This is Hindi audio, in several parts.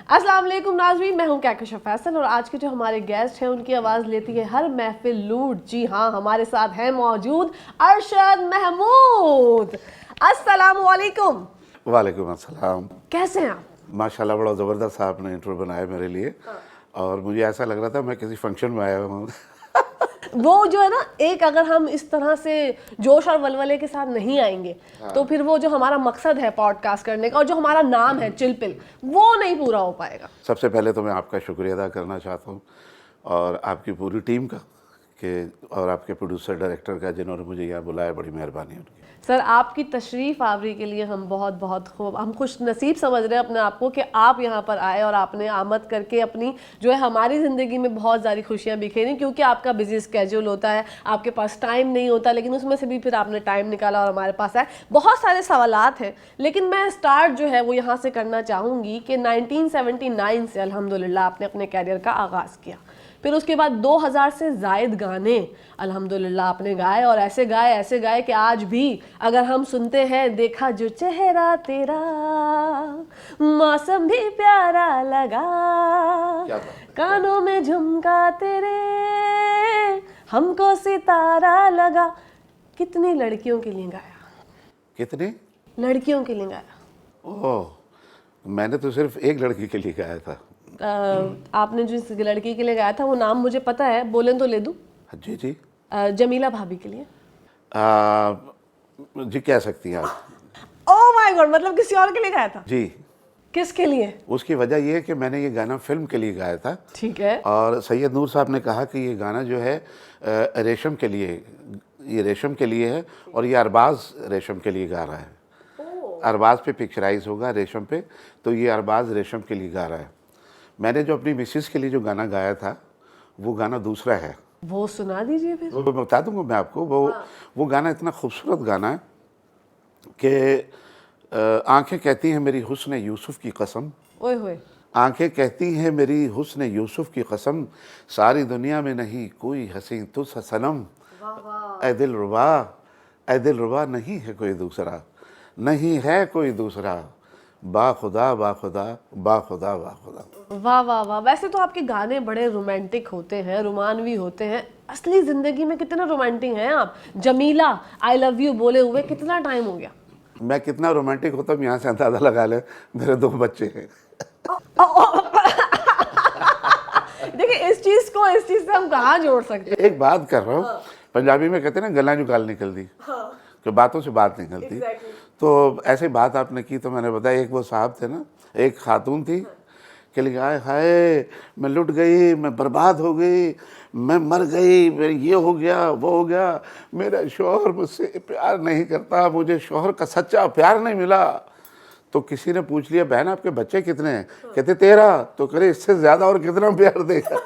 अस्सलाम वालेकुम नाज़रीन, मैं हूं कहकशा फैसल और आज के जो हमारे गेस्ट हैं उनकी आवाज़ लेती है हर महफिल लूट। जी हाँ, हमारे साथ है मौजूद अरशद महमूद। अस्सलाम वालेकुम। वालेकुम अस्सलाम। कैसे हैं आप? माशाल्लाह बड़ा ज़बरदस्त आपने इंट्रो बनाया मेरे लिए। और मुझे ऐसा लग रहा था मैं किसी फंक्शन में आया हूँ। वो जो है ना, एक अगर हम इस तरह से जोश और वलवले के साथ नहीं आएंगे तो फिर वो जो हमारा मकसद है पॉडकास्ट करने का और जो हमारा नाम है चिलपिल, वो नहीं पूरा हो पाएगा। सबसे पहले तो मैं आपका शुक्रिया अदा करना चाहता हूँ और आपकी पूरी टीम का और आपके प्रोड्यूसर डायरेक्टर का जिन्होंने मुझे यहाँ बुलाया, बड़ी मेहरबानी उनकी। सर, आपकी तशरीफ़ आवरी के लिए हम बहुत हम खुश नसीब समझ रहे हैं अपने आप को कि आप यहाँ पर आए और आपने आमद करके अपनी जो है हमारी ज़िंदगी में बहुत सारी खुशियाँ बिखेरी, क्योंकि आपका बिजी स्केड्यूल होता है, आपके पास टाइम नहीं होता, लेकिन उसमें से भी फिर आपने टाइम निकाला और हमारे पास आए। बहुत सारे सवालात हैं, लेकिन मैं स्टार्ट जो है वो यहाँ से करना चाहूँगी कि 1979 से अल्हम्दुलिल्लाह आपने अपने कैरियर का आगाज़ किया। फिर उसके बाद 2000 से ज़ायद गाने अल्हम्दुलिल्लाह आपने गाए और ऐसे गाए कि आज भी अगर हम सुनते हैं, देखा जो चेहरा तेरा, मौसम भी प्यारा लगा, कानों में झुमका तेरे, हमको सितारा लगा। कितनी लड़कियों के लिए गाया? कितने लड़कियों के लिए गाया? ओह, मैंने तो सिर्फ एक लड़की के लिए गाया था। आपने जिस लड़की के लिए गाया था वो नाम मुझे पता है, बोलें तो ले दूं? जी जी। जमीला भाभी के लिए। जी कह सकती हैं आप। ओह माय गॉड, मतलब किसी और के लिए गाया था? जी। किसके लिए? उसकी वजह यह है कि मैंने ये गाना फिल्म के लिए गाया था। ठीक है। और सैयद नूर साहब ने कहा कि ये गाना जो है रेशम के लिए, ये रेशम के लिए है और ये अरबाज रेशम के लिए गा रहा है। अरबाज पे पिक्चराइज होगा रेशम पे, तो ये अरबाज रेशम के लिए गा रहा है। मैंने जो अपनी मिसिस के लिए जो गाना गाया था वो गाना दूसरा है। वो सुना दीजिए फिर। वो बता दूंगा मैं आपको। वो गाना इतना खूबसूरत गाना है कि आंखें कहती हैं मेरी हुस्न यूसुफ की कसम, ओए होए। आंखें कहती हैं मेरी हुस्न यूसुफ की कसम, सारी दुनिया में नहीं कोई हसीन तुझ सनम, ऐ दिल रुबा, ऐ दिल रुबा नहीं है कोई दूसरा, नहीं है कोई दूसरा, बा खुदा बा खुदा बा खुदा बा खुदा। वाह वाह वाह। वैसे तो आपके गाने बड़े रोमांटिक होते हैं, रोमानवी होते हैं। असली जिंदगी में कितना रोमांटिक हैं आप? जमीला आई लव यू बोले हुए कितना टाइम हो गया? मैं कितना रोमांटिक होता हूँ यहाँ से अंदाज़ा लगा ले, मेरे 2 बच्चे हैं। देखिए, इस चीज से हम कहाँ जोड़ सकते हैं? एक बात कर रहा हूँ, पंजाबी में कहते हैं ना गला जुगाल निकलती, कि बातों से बात निकलती। तो ऐसे बात आपने की तो मैंने बताया, एक वो साहब थे ना, एक खातून थी कि लिखा हाय हाय मैं लुट गई, मैं बर्बाद हो गई, मैं मर गई, मेरे ये हो गया वो हो गया, मेरा शौहर मुझसे प्यार नहीं करता, मुझे शौहर का सच्चा प्यार नहीं मिला। तो किसी ने पूछ लिया बहन आपके बच्चे कितने हैं? कहते 13। तो करे इससे ज़्यादा और कितना प्यार देगा?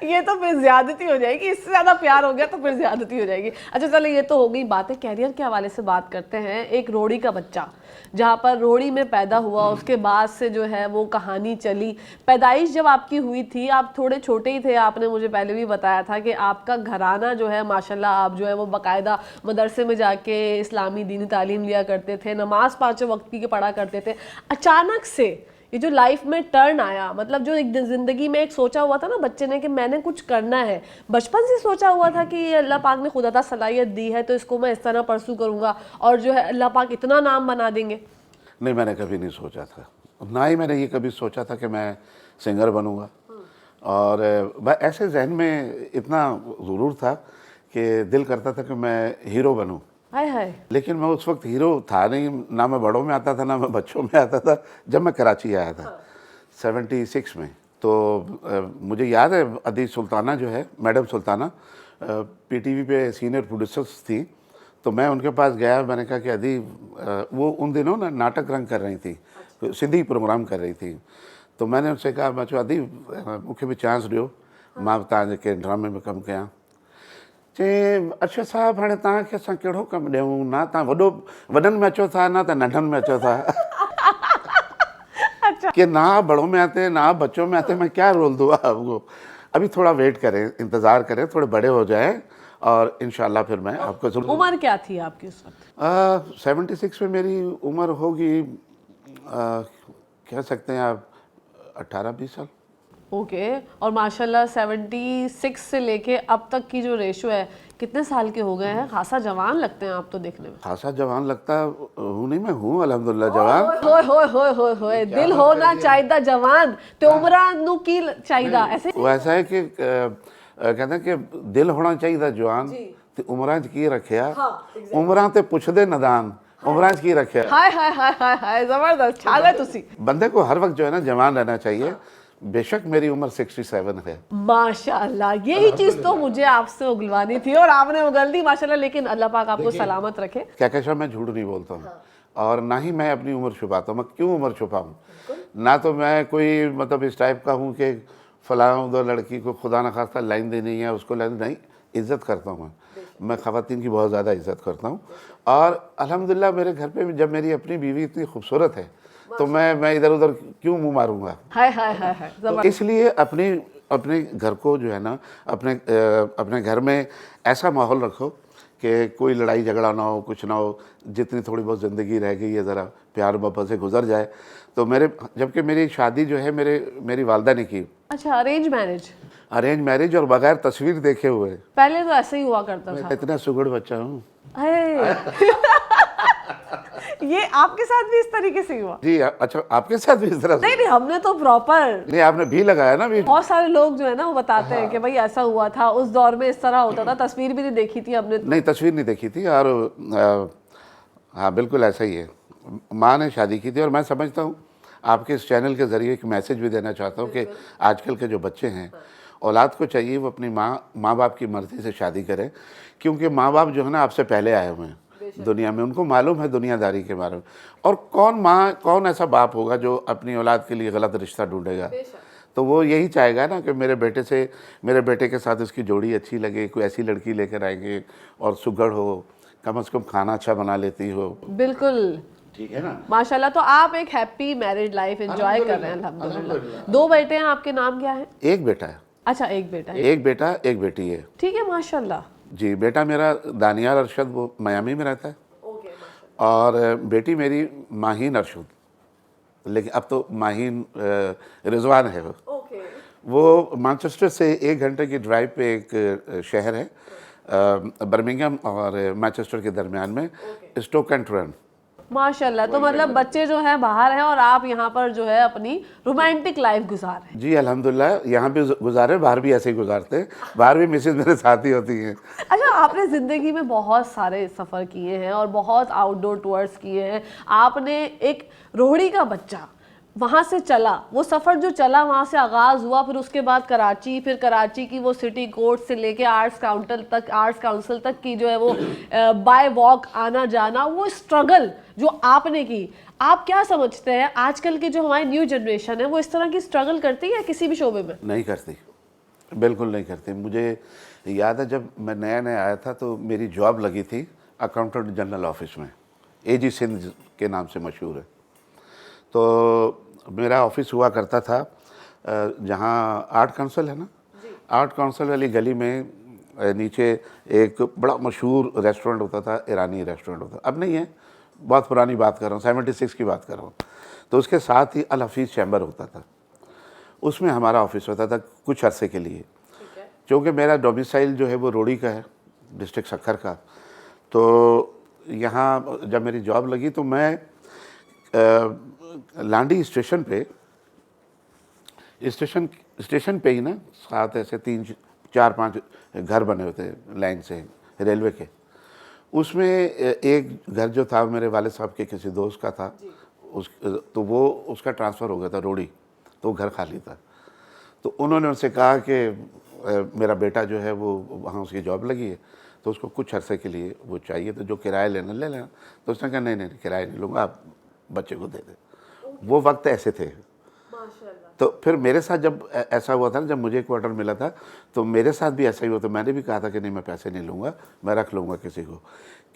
ये तो फिर ज्यादती हो जाएगी, इससे ज्यादा प्यार हो गया तो फिर ज्यादती हो जाएगी। अच्छा चलो, ये तो हो गई बातें कैरियर के हवाले से। बात करते हैं एक रोड़ी का बच्चा, जहाँ पर रोड़ी में पैदा हुआ, उसके बाद से जो है वो कहानी चली। पैदाइश जब आपकी हुई थी, आप थोड़े छोटे ही थे, आपने मुझे पहले भी बताया था कि आपका घराना जो है माशाल्लाह, आप जो है वो बाकायदा मदरसे में जाके इस्लामी दीनी तालीम लिया करते थे, नमाज 5 वक्त की पढ़ा करते थे। अचानक से ये जो लाइफ में टर्न आया, मतलब जो एक ज़िंदगी में एक सोचा हुआ था ना बच्चे ने कि मैंने कुछ करना है, बचपन से सोचा हुआ था कि अल्लाह पाक ने खुदा सलाहियत दी है तो इसको मैं इस तरह परसू करूँगा और जो है अल्लाह पाक इतना नाम बना देंगे? नहीं, मैंने कभी नहीं सोचा था, ना ही मैंने ये कभी सोचा था कि मैं सिंगर बनूंगा। और ऐसे जहन में इतना ज़रूर था कि दिल करता था कि मैं हीरो बनूं। हाय हाय। लेकिन मैं उस वक्त हीरो था नहीं, ना मैं बड़ों में आता था ना मैं बच्चों में आता था। जब मैं कराची आया था 76 में, तो मुझे याद है अदी सुल्ताना जो है, मैडम सुल्ताना पीटीवी पे सीनियर प्रोड्यूसर्स थी। तो मैं उनके पास गया, मैंने कहा कि अदी, वो उन दिनों ना नाटक रंग कर रही थी, तो सिंधी प्रोग्राम कर रही थी। तो मैंने उनसे कहा मैं चो अदी मूंखे भी चांस ॾियो, मां तव्हांजे ड्रामे में कमु कयां। चई अच्छा साहब, हाणे तव्हांखे असां कहिड़ो कमु ॾियूं, ना तव्हां वॾनि में अचो था ना त नंढनि में अचो था। अच्छा। कि ना आप बड़ों में आते हैं ना आप बच्चों में आते हैं, मैं क्या रोल दूँ आपको? अभी थोड़ा वेट करें, इंतज़ार करें, थोड़े बड़े हो जाएं और इंशाल्लाह फिर मैं आपको ज़रूर। उम्र क्या थी आपकी उस वक्त? 76 में मेरी उम्र होगी कह सकते हैं आप 18-20 साल। ओके। और माशाल्लाह 76 से लेके अब तक की जो रेशो है, कितने साल के हो गए हैं? खासा जवान लगते हैं आप तो देखने में। खासा जवान लगता हूँ नहीं, मैं हूँ अल्हम्दुलिल्लाह जवान। होए होए होए होए होए, दिल होना चाहिदा जवान ते उमरा नू की चाहिदा ऐसे। वो ऐसा है कि कहते हैं कि दिल होना चाहिए जवान ते उमरां च की रखिया, उमरां ते पुछदे नदान, उमरां च की रखिया। हाय हाय हाय हाय हाय, जबरदस्त छा गए तुसी। बंदे को हर वक्त जो है ना जवान रहना चाहिए। बेशक मेरी उम्र 67 है। माशाल्लाह, यही चीज तो मुझे आपसे उगलवानी थी और आपने उगल दी माशाल्लाह। लेकिन अल्लाह पाक आपको सलामत रखे। कहकशा मैं झूठ नहीं बोलता हूँ और ना ही मैं अपनी उम्र छुपाता हूँ। मैं क्यों उम्र छुपाऊँ? ना तो मैं कोई मतलब इस टाइप का हूँ कि फलां उधर लड़की को खुदा न खास्ता लाइन देनी है, उसको लाइन नहीं। इज़्ज़त करता हूँ मैं ख़वातीन की बहुत ज़्यादा इज़्ज़त करता हूँ। और अल्हम्दुलिल्लाह मेरे घर पे जब मेरी अपनी बीवी इतनी खूबसूरत है तो मैं इधर उधर क्यों मुँह मारूँगा? हाय हाय हाय हाय, तो इसलिए अपने घर को जो है ना, अपने घर में ऐसा माहौल रखो कि कोई लड़ाई झगड़ा ना हो, कुछ ना हो। जितनी थोड़ी बहुत ज़िंदगी रह गई है ज़रा प्यार मोहब्बत से गुजर जाए। तो जबकि मेरी शादी जो है मेरी वालदा ने की। अच्छा, अरेंज मैरिज? अरेंज मैरिज और बगैर तस्वीर देखे हुए। पहले तो ऐसे ही हुआ करता मैं था। इतना सुगड़ बच्चा हूँ। ये आपके साथ भी इस तरीके से हुआ? जी अच्छा, आपके साथ भी इस तरह से? नहीं नहीं, हमने तो प्रॉपर। नहीं, आपने भी लगाया ना भी। बहुत सारे लोग जो है ना वो बताते हैं कि भाई ऐसा हुआ था, उस दौर में इस तरह होता था। तस्वीर भी नहीं देखी थी हमने तो। नहीं, तस्वीर नहीं देखी थी। और हाँ बिल्कुल ऐसा ही है। माँ ने शादी की थी। और मैं समझता हूँ आपके इस चैनल के ज़रिए एक मैसेज भी देना चाहता हूँ कि आजकल के जो बच्चे हैं, औलाद को चाहिए वो अपनी माँ बाप की मर्ज़ी से शादी करें। क्योंकि माँ बाप जो है ना आपसे पहले आए हुए हैं दुनिया में, उनको मालूम है दुनियादारी के बारे में। और कौन ऐसा बाप होगा जो अपनी औलाद के लिए गलत रिश्ता ढूंढेगा? तो वो यही चाहेगा ना कि मेरे बेटे के साथ उसकी जोड़ी अच्छी लगे, कोई ऐसी लड़की लेकर आएंगे और सुघड़ हो, कम से कम खाना अच्छा बना लेती हो। बिल्कुल ठीक है ना? माशाल्लाह। तो आप एक हैप्पी मैरिड लाइफ एंजॉय कर रहे हैं अल्हम्दुलिल्लाह। 2 बेटे हैं आपके, नाम क्या है? एक बेटा है। अच्छा, एक बेटा है। एक बेटा एक बेटी है। ठीक है माशाल्लाह। जी, बेटा मेरा दानियार अरशद, वो मियामी में रहता है। और बेटी मेरी माहीन अरशद, लेकिन अब तो माहीन रिजवान है। वो मैनचेस्टर से 1 घंटे की ड्राइव पे एक शहर है बर्मिंघम और मैनचेस्टर के दरमियान में, स्टोक-ऑन-ट्रेंट। माशाल्लाह। तो मतलब बच्चे जो हैं बाहर हैं और आप यहाँ पर जो है अपनी रोमांटिक लाइफ गुजार रहे हैं। जी अल्हम्दुलिल्लाह, यहाँ भी गुजारे, बाहर भी ऐसे ही गुजारते हैं। बाहर भी मिसेज मेरे साथ ही होती हैं। अच्छा, आपने ज़िंदगी में बहुत सारे सफ़र किए हैं और बहुत आउटडोर टूर्स किए हैं। आपने एक रोहड़ी का बच्चा वहाँ से चला, वो सफ़र जो चला वहाँ से आगाज़ हुआ, फिर उसके बाद कराची, फिर कराची की वो सिटी कोर्ट से लेके आर्ट्स काउंसिल तक की जो है वो बाय वॉक आना जाना, वो स्ट्रगल जो आपने की, आप क्या समझते हैं आजकल की जो हमारी न्यू जनरेशन है वो इस तरह की स्ट्रगल करती है किसी भी शोबे में? नहीं करती, बिल्कुल नहीं करती। मुझे याद है जब मैं नया नया आया था तो मेरी जॉब लगी थी अकाउंटेंट जनरल ऑफिस में, एजी सिंध के नाम से मशहूर है। तो मेरा ऑफिस हुआ करता था जहाँ आर्ट काउंसिल है ना, आर्ट काउंसिल वाली गली में नीचे एक बड़ा मशहूर रेस्टोरेंट होता था, ईरानी रेस्टोरेंट होता। अब नहीं है, बहुत पुरानी बात कर रहा हूँ, 76 की बात कर रहा हूँ। तो उसके साथ ही अल हफीज़ चैम्बर होता था, उसमें हमारा ऑफिस होता था कुछ अरसे के लिए। क्योंकि मेरा डोमिसाइल जो है वो रोड़ी का है, डिस्ट्रिक्ट सक्खर का। तो यहाँ जब मेरी जॉब लगी तो मैं लांडी स्टेशन पे ही ना, साथ ऐसे 3-4-5 घर बने होते लाइन से रेलवे के। उसमें एक घर जो था मेरे वाले साहब के किसी दोस्त का था, तो वो उसका ट्रांसफ़र हो गया था रोड़ी, तो घर खाली था। तो उन्होंने उनसे कहा कि मेरा बेटा जो है वो वहाँ उसकी जॉब लगी है तो उसको कुछ अरसे के लिए वो चाहिए, तो जो किराया लेना ले लेना। तो उसने कहा नहीं किराया नहीं लूँगा, आप बच्चे को दे दे। वो वक्त ऐसे थे। तो फिर मेरे साथ जब ऐसा हुआ था ना, जब मुझे क्वार्टर मिला था तो मेरे साथ भी ऐसा ही हुआ। तो मैंने भी कहा था कि नहीं, मैं पैसे नहीं लूँगा, मैं रख लूँगा किसी को।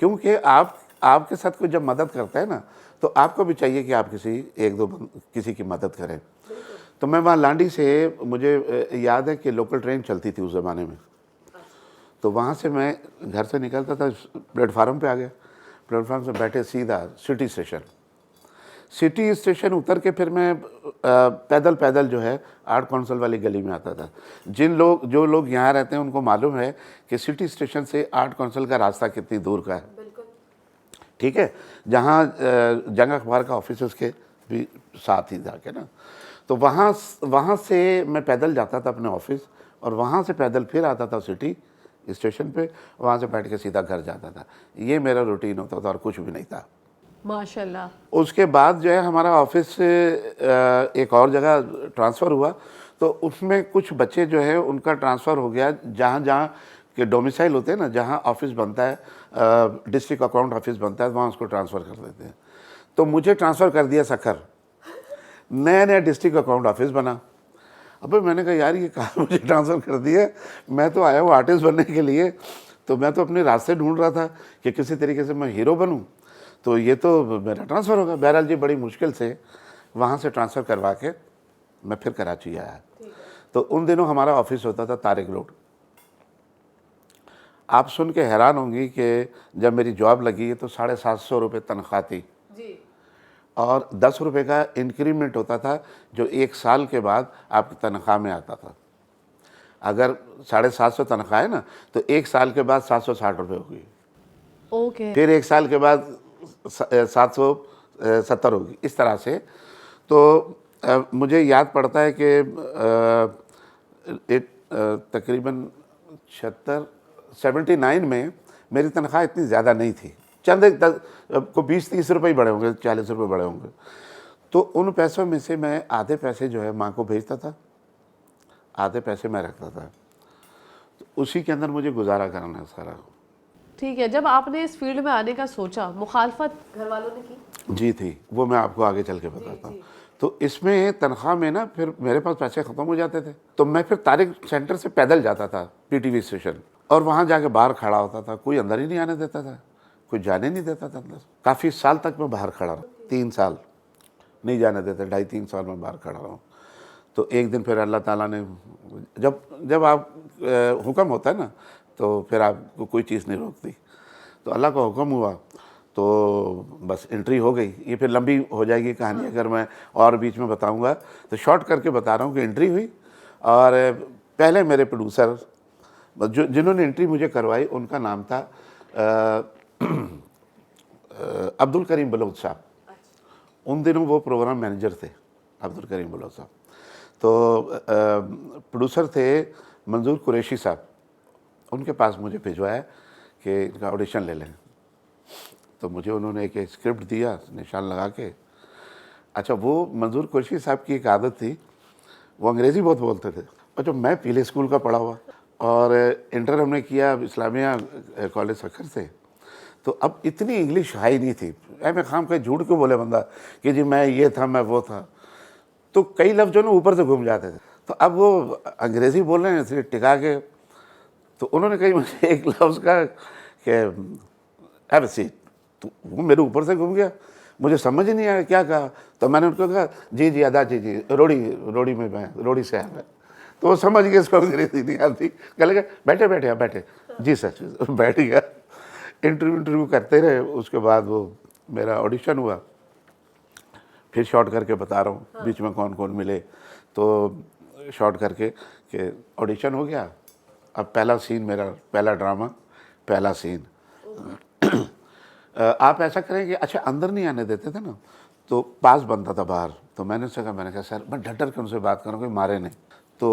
क्योंकि आपके साथ कोई जब मदद करता है ना तो आपको भी चाहिए कि आप किसी की मदद करें। तो मैं वहाँ लांडी से, मुझे याद है कि लोकल ट्रेन चलती थी उस ज़माने में, तो वहाँ से मैं घर से निकलता था, प्लेटफार्म पे आ गया, प्लेटफार्म से बैठे सीधा सिटी स्टेशन उतर के फिर मैं पैदल पैदल जो है आर्ट काउंसिल वाली गली में आता था। जो लोग यहाँ रहते हैं उनको मालूम है कि सिटी स्टेशन से आर्ट काउंसिल का रास्ता कितनी दूर का है, ठीक है, जहाँ जंग अखबार का ऑफिस है उसके भी साथ ही जाके ना, तो वहाँ से मैं पैदल जाता था अपने ऑफिस, और वहाँ से पैदल फिर आता था सिटी स्टेशन पे, वहाँ से बैठ के सीधा घर जाता था। ये मेरा रूटीन होता था और कुछ भी नहीं था। माशाल्लाह। उसके बाद जो है हमारा ऑफिस से एक और जगह ट्रांसफ़र हुआ, तो उसमें कुछ बच्चे जो है उनका ट्रांसफ़र हो गया जहाँ जहाँ के डोमिसाइल होते हैं ना, जहाँ ऑफिस बनता है, डिस्ट्रिक्ट अकाउंट ऑफिस बनता है, वहाँ उसको ट्रांसफ़र कर देते हैं। तो मुझे ट्रांसफ़र कर दिया सखर, नया नया डिस्ट्रिक्ट अकाउंट ऑफिस बना। अबे मैंने कहा यार ये कहाँ मुझे ट्रांसफ़र कर दिया, मैं तो आया हूँ आर्टिस्ट बनने के लिए, तो मैं तो अपने रास्ते ढूंढ रहा था कि किसी तरीके से मैं हीरो बनूँ, तो ये तो मेरा ट्रांसफ़र होगा। बहरहाल जी बड़ी मुश्किल से वहाँ से ट्रांसफ़र करवा के मैं फिर कराची आया। तो उन दिनों हमारा ऑफिस होता था तारिक रोड। आप सुन के हैरान होंगी कि जब मेरी जॉब लगी तो 750 रुपये तनख्वाह थी जी। और 10 रुपये का इंक्रीमेंट होता था जो 1 साल के बाद आपकी तनख्वाह में आता था। अगर 750 तनख्वाह है ना, तो 1 साल के बाद 760 रुपये होगी, ओके। फिर 1 साल के बाद 770 होगी, इस तरह से। तो मुझे याद पड़ता है कि तकरीबन 79 में मेरी तनख्वाह इतनी ज़्यादा नहीं थी, चंद को 20-30 रुपये ही बढ़े होंगे, 40 रुपये बढ़े होंगे। तो उन पैसों में से मैं आधे पैसे जो है माँ को भेजता था, आधे पैसे मैं रखता था, तो उसी के अंदर मुझे गुजारा करना है सारा। ठीक है, जब आपने इस फील्ड में आने का सोचा, मुखालफत घर वालों ने की? जी थी, वो मैं आपको आगे चल के बताता हूँ। तो इसमें तनख्वाह में ना फिर मेरे पास पैसे ख़त्म हो जाते थे, तो मैं फिर तारिक सेंटर से पैदल जाता था पीटीवी स्टेशन, और वहाँ जाके बाहर खड़ा होता था। कोई अंदर ही नहीं आने देता था, कोई जाने नहीं देता था अंदर। काफ़ी साल तक मैं बाहर खड़ा रहा, 3 साल नहीं जाने देते, 2.5-3 साल में बाहर खड़ा रहा हूँ। तो एक दिन फिर अल्लाह ताला ने, जब आप हुक्म होता है ना, तो फिर आपको कोई चीज़ नहीं रोकती। तो अल्लाह का हुक्म हुआ तो बस एंट्री हो गई। ये फिर लंबी हो जाएगी कहानी, अगर मैं और बीच में बताऊंगा तो शॉर्ट करके बता रहा हूँ कि एंट्री हुई, और पहले मेरे प्रोड्यूसर जिन्होंने एंट्री मुझे करवाई उनका नाम था अब्दुल करीम बलोच साहब। उन दिनों वो प्रोग्राम मैनेजर थे अब्दुल करीम बलोच साहब। तो प्रोड्यूसर थे मंजूर कुरैशी साहब, उनके पास मुझे भिजवाया कि इनका ऑडिशन ले लें। तो मुझे उन्होंने एक स्क्रिप्ट दिया निशान लगा के। अच्छा, वो मंजूर कुरैशी साहब की एक आदत थी, वो अंग्रेज़ी बहुत बोलते थे, और जब मैं पीले स्कूल का पढ़ा हुआ और इंटर हमने किया इस्लामिया कॉलेज सखर से, तो अब इतनी इंग्लिश हाई नहीं थी। मैं खाम का झूठ क्यों बोले बंदा कि जी मैं ये था मैं वो था, तो कई लफ्ज़ जो ना ऊपर से घूम जाते थे। तो अब वो अंग्रेज़ी बोल रहे हैं इसलिए टिका के, तो उन्होंने कही मुझे एक लफ्ज़ का कि हैव अ सीट, तो वो मेरे ऊपर से घूम गया, मुझे समझ ही नहीं आया क्या कहा। तो मैंने उनको कहा जी जी अदा जी रोड़ी में मैं रोड़ी से आया। तो वो समझ गए इसको अंग्रेज़ी नहीं आती, कह लगा बैठे बैठे आप बैठे, जी सर बैठ गया। इंटरव्यू करते रहे, उसके बाद वो मेरा ऑडिशन हुआ। फिर शॉर्ट करके बता रहा हूँ बीच में कौन कौन मिले। तो शॉर्ट करके कि ऑडिशन हो गया, अब पहला सीन मेरा, पहला ड्रामा, पहला सीन। आप ऐसा करें कि अच्छा अंदर नहीं आने देते थे ना, तो पास बनता था बाहर। तो मैंने उससे कहा, मैंने कहा सर मैं डर के उनसे बात करूँ कि मारे नहीं। तो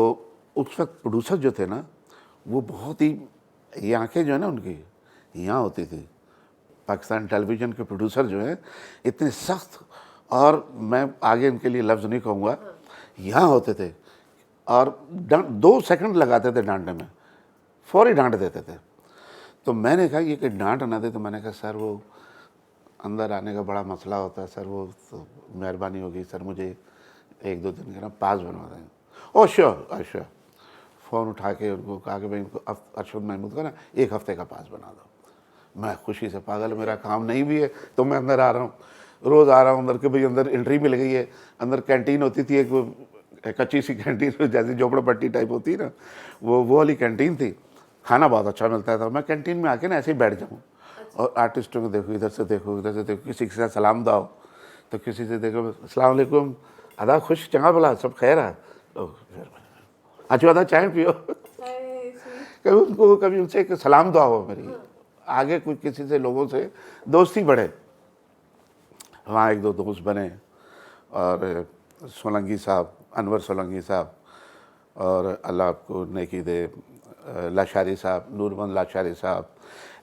उस वक्त प्रोड्यूसर जो थे ना, वो बहुत ही, ये आँखें जो है ना उनकी यहाँ होती थी। पाकिस्तान टेलीविज़न के प्रोड्यूसर जो हैं इतने सख्त, और मैं आगे इनके लिए लफ्ज़ नहीं कहूँगा, यहाँ होते थे, और 2 सेकंड लगाते थे डांटने में, फौरी डांट देते थे। तो मैंने कहा ये कि डांट ना दे, तो मैंने कहा सर वो अंदर आने का बड़ा मसला होता है सर, वो तो मेहरबानी होगी सर, मुझे 1-2 दिन का ना पास बनवा दें। ओ श्योर अच्छा, फ़ोन उठा के उनको कहा कि भाई इनको अरशद महमूद का ना 1 हफ़्ते का पास बना दो। मैं खुशी से पागल, मेरा काम नहीं भी है तो मैं अंदर आ रहा हूँ, रोज़ आ रहा हूँ अंदर के, भाई अंदर एंट्री मिल गई है। अंदर कैंटीन होती थी एक कच्ची सी कैंटीन, जैसे झोपड़पट्टी टाइप होती है ना, वो वाली कैंटीन थी। खाना बहुत अच्छा मिलता था। मैं कैंटीन में आके ना ऐसे ही बैठ जाऊँ और आर्टिस्टों को देखो, इधर से देखो उधर से देखो, किसी के साथ सलाम दाओ, तो किसी से देखो अस्सलाम वालेकुम, आधा खुश चंगा भला सब खैर है, तो अच्छा आधा चाय पियो। कभी उनको कभी उनसे एक सलाम दुआ हो मेरी, आगे कुछ किसी से लोगों से दोस्ती बढ़े। वहाँ एक दो दोस्त बने, और सोलंकी साहब, अनवर सोलंकी साहब, और अल्लाह आपको नेकी दे, लाशारी साहब, नूरमन लाशारी साहब,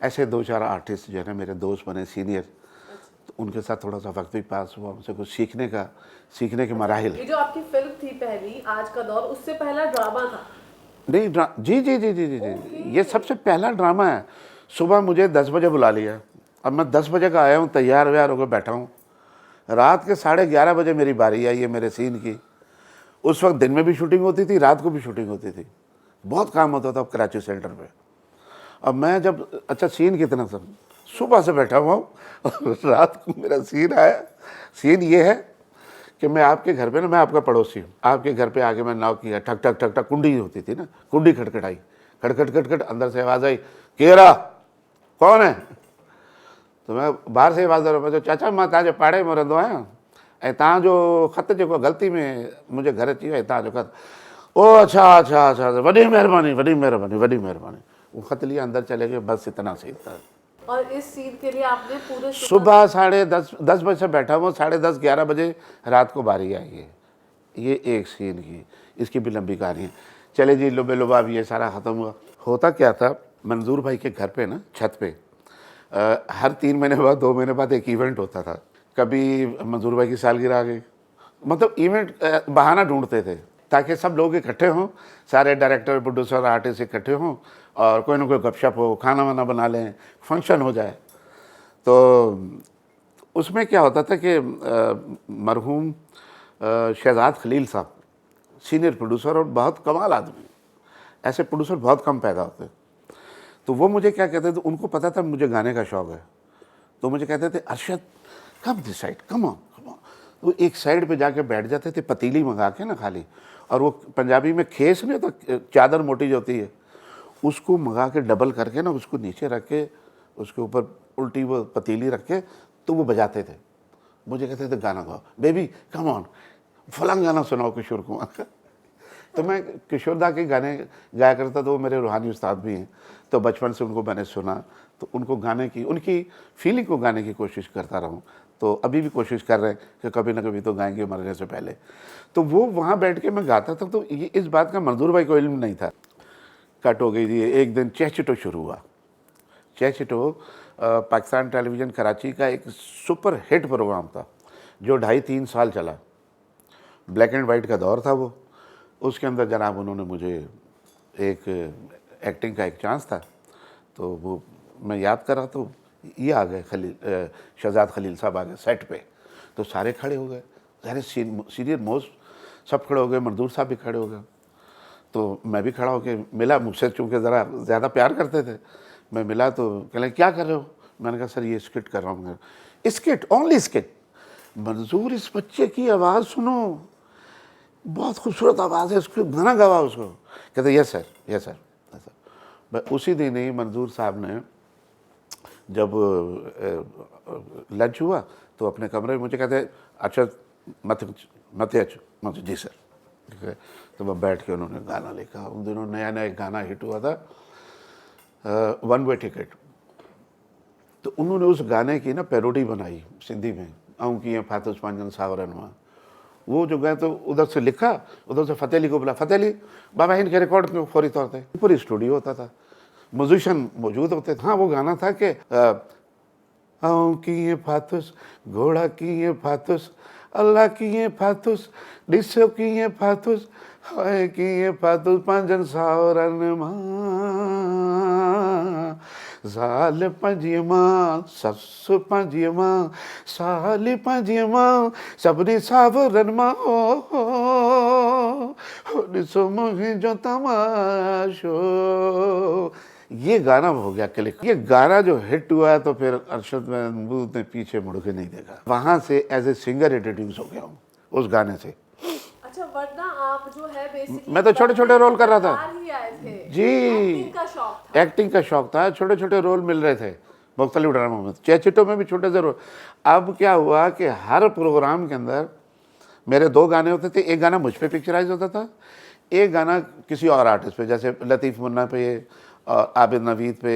ऐसे दो चार आर्टिस्ट जो है ना मेरे दोस्त बने सीनियर। तो उनके साथ थोड़ा सा वक्त भी पास हुआ, उनसे कुछ सीखने के मराहिल। ये जो आपकी फिल्म थी पहली आज का दौर, उससे पहला ड्रामा था? नहीं जी जी जी जी जी जी, ये सबसे पहला ड्रामा है। सुबह मुझे 10 बजे बुला लिया, अब मैं 10 बजे का आया हूँ, तैयार व्यार होकर बैठा हूँ। रात के 11:30 बजे मेरी बारी आई है मेरे सीन की। उस वक्त दिन में भी शूटिंग होती थी, रात को भी शूटिंग होती थी, बहुत काम होता था कराची सेंटर पे। अब मैं जब, अच्छा सीन कितना था, सुबह से बैठा हुआ हूँ और रात को मेरा सीन आया। सीन ये है कि मैं आपके घर पे ना, मैं आपका पड़ोसी हूँ, आपके घर पे आके मैं नॉक किया, ठक ठक ठक ठक, कुंडी होती थी ना, कुंडी खटखटाई, खटखट खटखट, अंदर से आवाज़ आई, केरा कौन है? तो मैं बाहर से आवाज़ दे रहा, चाचा मां तव्हांजे पाड़े में रहंदो आहियां, ऐं तव्हांजो ख़त जेको ग़लती में मुंहिंजे घर अची वियो आहे, तव्हांजो ख़त। ओ अच्छा अच्छा अच्छा, वॾी महिरबानी वॾी महिरबानी वॾी महिरबानी। वो ख़त लिया, अंदर चले गए, बस इतना सही था। और इस सीन के लिए आपने पूरे सुबह 10:30 बजे से बैठा हुआ, 10:30 11 बजे रात को बारी आई है। ये एक सीन की, इसकी भी लंबी कहानी है। चले जी, लुबे लुबा भी ये सारा ख़त्म हुआ। होता क्या था, मंजूर भाई के घर पे ना, छत पे हर 3 महीने बाद 2 महीने बाद एक इवेंट होता था। कभी मंजूर भाई की सालगिरह आ गई, मतलब इवेंट बहाना ढूंढते थे ताकि सब लोग इकट्ठे हों, सारे डायरेक्टर प्रोड्यूसर आर्टिस्ट इकट्ठे हों, और कोई ना कोई गपशप हो, खाना वाना बना लें, फंक्शन हो जाए। तो उसमें क्या होता था कि मरहूम शहजाद खलील साहब सीनियर प्रोड्यूसर और बहुत कमाल आदमी, ऐसे प्रोड्यूसर बहुत कम पैदा होते। तो वो मुझे क्या कहते थे, उनको पता था मुझे गाने का शौक़ है, तो मुझे कहते थे Arshad come this side, come on. वो एक साइड पे जाके बैठ जाते थे, पतीली मंगा के ना खाली, और वो पंजाबी में खेस नहीं होता, चादर मोटी जो होती है, उसको मंगा के डबल करके ना, उसको नीचे रख के, उसके ऊपर उल्टी वो पतीली रख के, तो वो बजाते थे। मुझे कहते थे गाना गाओ बेबी, कम ऑन, फलां गाना सुनाओ किशोर कुमार का। तो मैं किशोर दा के गाने गाया करता, तो वो मेरे रूहानी उस्ताद भी हैं, तो बचपन से उनको मैंने सुना, तो उनको गाने की, उनकी फीलिंग को गाने की कोशिश करता रहूं। तो अभी भी कोशिश कर रहे हैं कि कभी ना कभी तो गाएंगे मरने से पहले। तो वो वहाँ बैठ के मैं गाता था, तो ये इस बात का मंजूर भाई को इल्म नहीं था। कट हो गई थी। एक दिन चहचटो शुरू हुआ। चहचटो पाकिस्तान टेलीविज़न कराची का एक सुपर हिट प्रोग्राम था जो 2.5-3 साल चला। ब्लैक एंड वाइट का दौर था वो। उसके अंदर जनाब उन्होंने मुझे एक एक्टिंग का एक चांस था, तो वो मैं याद कर रहा, तो ये आ गए शहजाद खलील साहब आ गए सेट पे, तो सारे खड़े हो गए, सारे सीनियर मोस्ट सब खड़े हो गए, मंजूर साहब भी खड़े हो गए। तो मैं भी खड़ा होकर मिला, मुझसे चूँकि ज़रा ज़्यादा प्यार करते थे, मैं मिला तो कहले क्या कर रहे हो? मैंने कहा सर ये स्किट कर रहा हूँ। Skit, only skit. मंजूर इस बच्चे की आवाज़ सुनो, बहुत खूबसूरत आवाज़ है, उसको गाना गवा उसको। कहते yes sir yes sir yes sir. मैं उसी दिन ही मंजूर साहब ने जब लंच हुआ तो अपने कमरे में मुझे कहते अच्छा मत जी सर, ठीक है। तो मैं बैठ के उन्होंने गाना लिखा। उन दिनों नया नया एक गाना हिट हुआ था, वन वे टिकट। तो उन्होंने उस गाने की ना पैरोडी बनाई सिंधी में, आऊँ की फातुस पांजन सावरन मां। वो जो गए तो उधर से लिखा, उधर से फतेह अली को बोला, फतेह अली बाबा इनके रिकॉर्ड क्यों फौरी तौर पे। पूरी स्टूडियो होता था, म्यूजिशियन मौजूद होते थे। हाँ वो गाना था कि आऊँ की फातुस घोड़ा की फातुस अल्लाह की फातुस डिसो की फातुस हाय की फातुस पांजन सावरन मां ज़ाल पंजी मां ससु पंजी मां साली पंजी मां सभिनी सावरन मां ॾिसो मुंहिंजो तमाशो। ये गाना हो गया क्लिक। ये गाना जो हिट हुआ तो फिर अरशद महमूद ने पीछे मुड़ के नहीं देखा। वहाँ से एज ए सिंगर इंट्रोड्यूस हो गया हूँ उस गाने से। अच्छा, वरना आप जो है बेसिकली मैं तो छोटे छोटे रोल कर रहा था ही आए थे। जी, एक्टिंग का शौक था। एक्टिंग का शौक था, छोटे छोटे रोल मिल रहे थे। मुख्तलिफ ड्रामों में, चैचिटों में भी छूटे ज़रूर। अब क्या हुआ कि हर प्रोग्राम के अंदर मेरे 2 गाने होते थे, एक गाना मुझ पे पिक्चराइज होता था, एक गाना किसी और आर्टिस्ट पे, जैसे लतीफ़ मुन्ना पे, आबिद नवीद पे,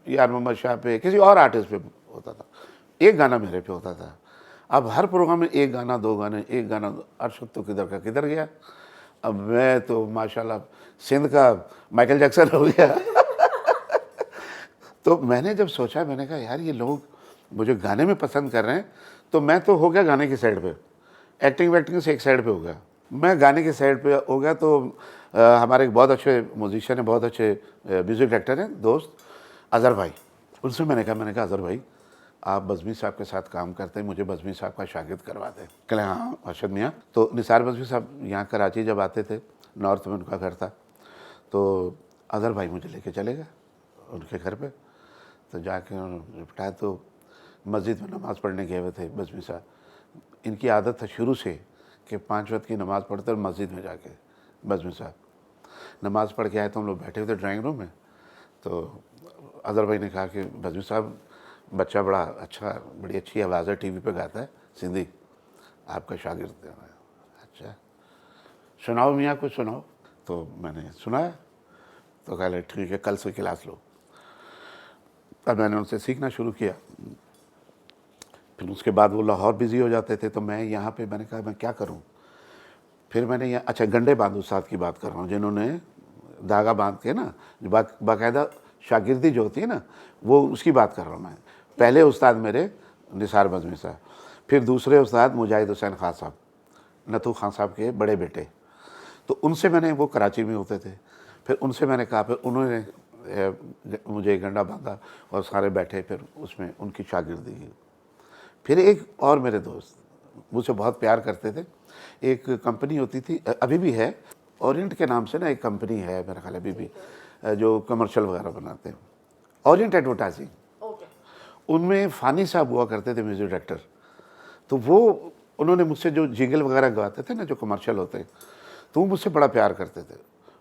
यार मोहम्मद शाह पे, किसी और आर्टिस्ट पे होता था, एक गाना मेरे पे होता था। अब हर प्रोग्राम में एक गाना, 2 गाने, एक गाना, अरशद तो किधर का किधर गया। अब मैं तो माशाल्लाह सिंध का माइकल जैक्सन हो गया। तो मैंने जब सोचा, मैंने कहा यार ये लोग मुझे गाने में पसंद कर रहे हैं, तो मैं तो हो गया गाने की साइड पे, एक्टिंग वैक्टिंग से एक साइड पे हो गया, मैं गाने की साइड पे हो गया। तो हमारे एक बहुत अच्छे म्यूजिशियन हैं, बहुत अच्छे म्यूज़िक डायरेक्टर हैं दोस्त, अज़हर भाई, उनसे मैंने कहा अज़हर भाई आप बज़मी साहब के साथ काम करते हैं, मुझे बज़मी साहब का शागिर्द करवा दें। कहले हाँ अरशद मियाँ। तो निसार बज़मी साहब यहाँ कराची जब आते थे, नॉर्थ में उनका घर था, तो अज़हर भाई मुझे लेके चले गए उनके घर पे। तो जाके उन्होंने बिठाया, तो मस्जिद में नमाज़ पढ़ने गए हुए थे बज़मी साहब। इनकी आदत था शुरू से कि 5 वक्त की नमाज़ पढ़ते और मस्जिद में जाके बज़मी साहब नमाज़ पढ़ के आए। तो हम लोग बैठे हुए थे ड्राइंग रूम में, तो अज़हर भाई ने कहा कि बज़मी साहब बच्चा बड़ा अच्छा, बड़ी अच्छी आवाज़ है, टीवी पे गाता है सिंधी, आपका शागिर्द है। अच्छा सुनाओ मियाँ कुछ सुनाओ। तो मैंने सुनाया, तो कहा ठीक है कल से क्लास लो। तब मैंने उनसे सीखना शुरू किया। फिर उसके बाद वो लाहौर बिज़ी हो जाते थे, तो मैं यहाँ पे, मैंने कहा मैं क्या करूँ। फिर मैंने यहाँ, अच्छा गंडे बांध उस्ताद की बात कर रहा हूँ, जिन्होंने धागा बांध के ना, जो बाकायदा शागिर्दी जो होती है ना, वो उसकी बात कर रहा हूँ मैं। पहले उस्ताद मेरे निसार बज़मी साहब, फिर दूसरे उस्ताद मुजाहिद हुसैन खान साहब, नथू खान साहब के बड़े बेटे, तो उनसे मैंने, वो कराची में होते थे, फिर उनसे मैंने कहा, फिर उन्होंने मुझे गंडा बांधा और सारे बैठे, फिर उसमें उनकी शागिर्दी की। फिर एक और मेरे दोस्त मुझसे बहुत प्यार करते थे, एक कंपनी होती थी, अभी भी है, ओरिएंट के नाम से ना एक कंपनी है मेरा ख्याल अभी भी, जो कमर्शियल वगैरह बनाते हैं, ओरिएंट एडवर्टाइजिंग। उनमें फ़ानी साहब हुआ करते थे म्यूज़िक डायरेक्टर। तो वो, उन्होंने मुझसे जो जिंगल वगैरह गवाते थे ना, जो कमर्शियल होते हैं, तो वो मुझसे बड़ा प्यार करते थे।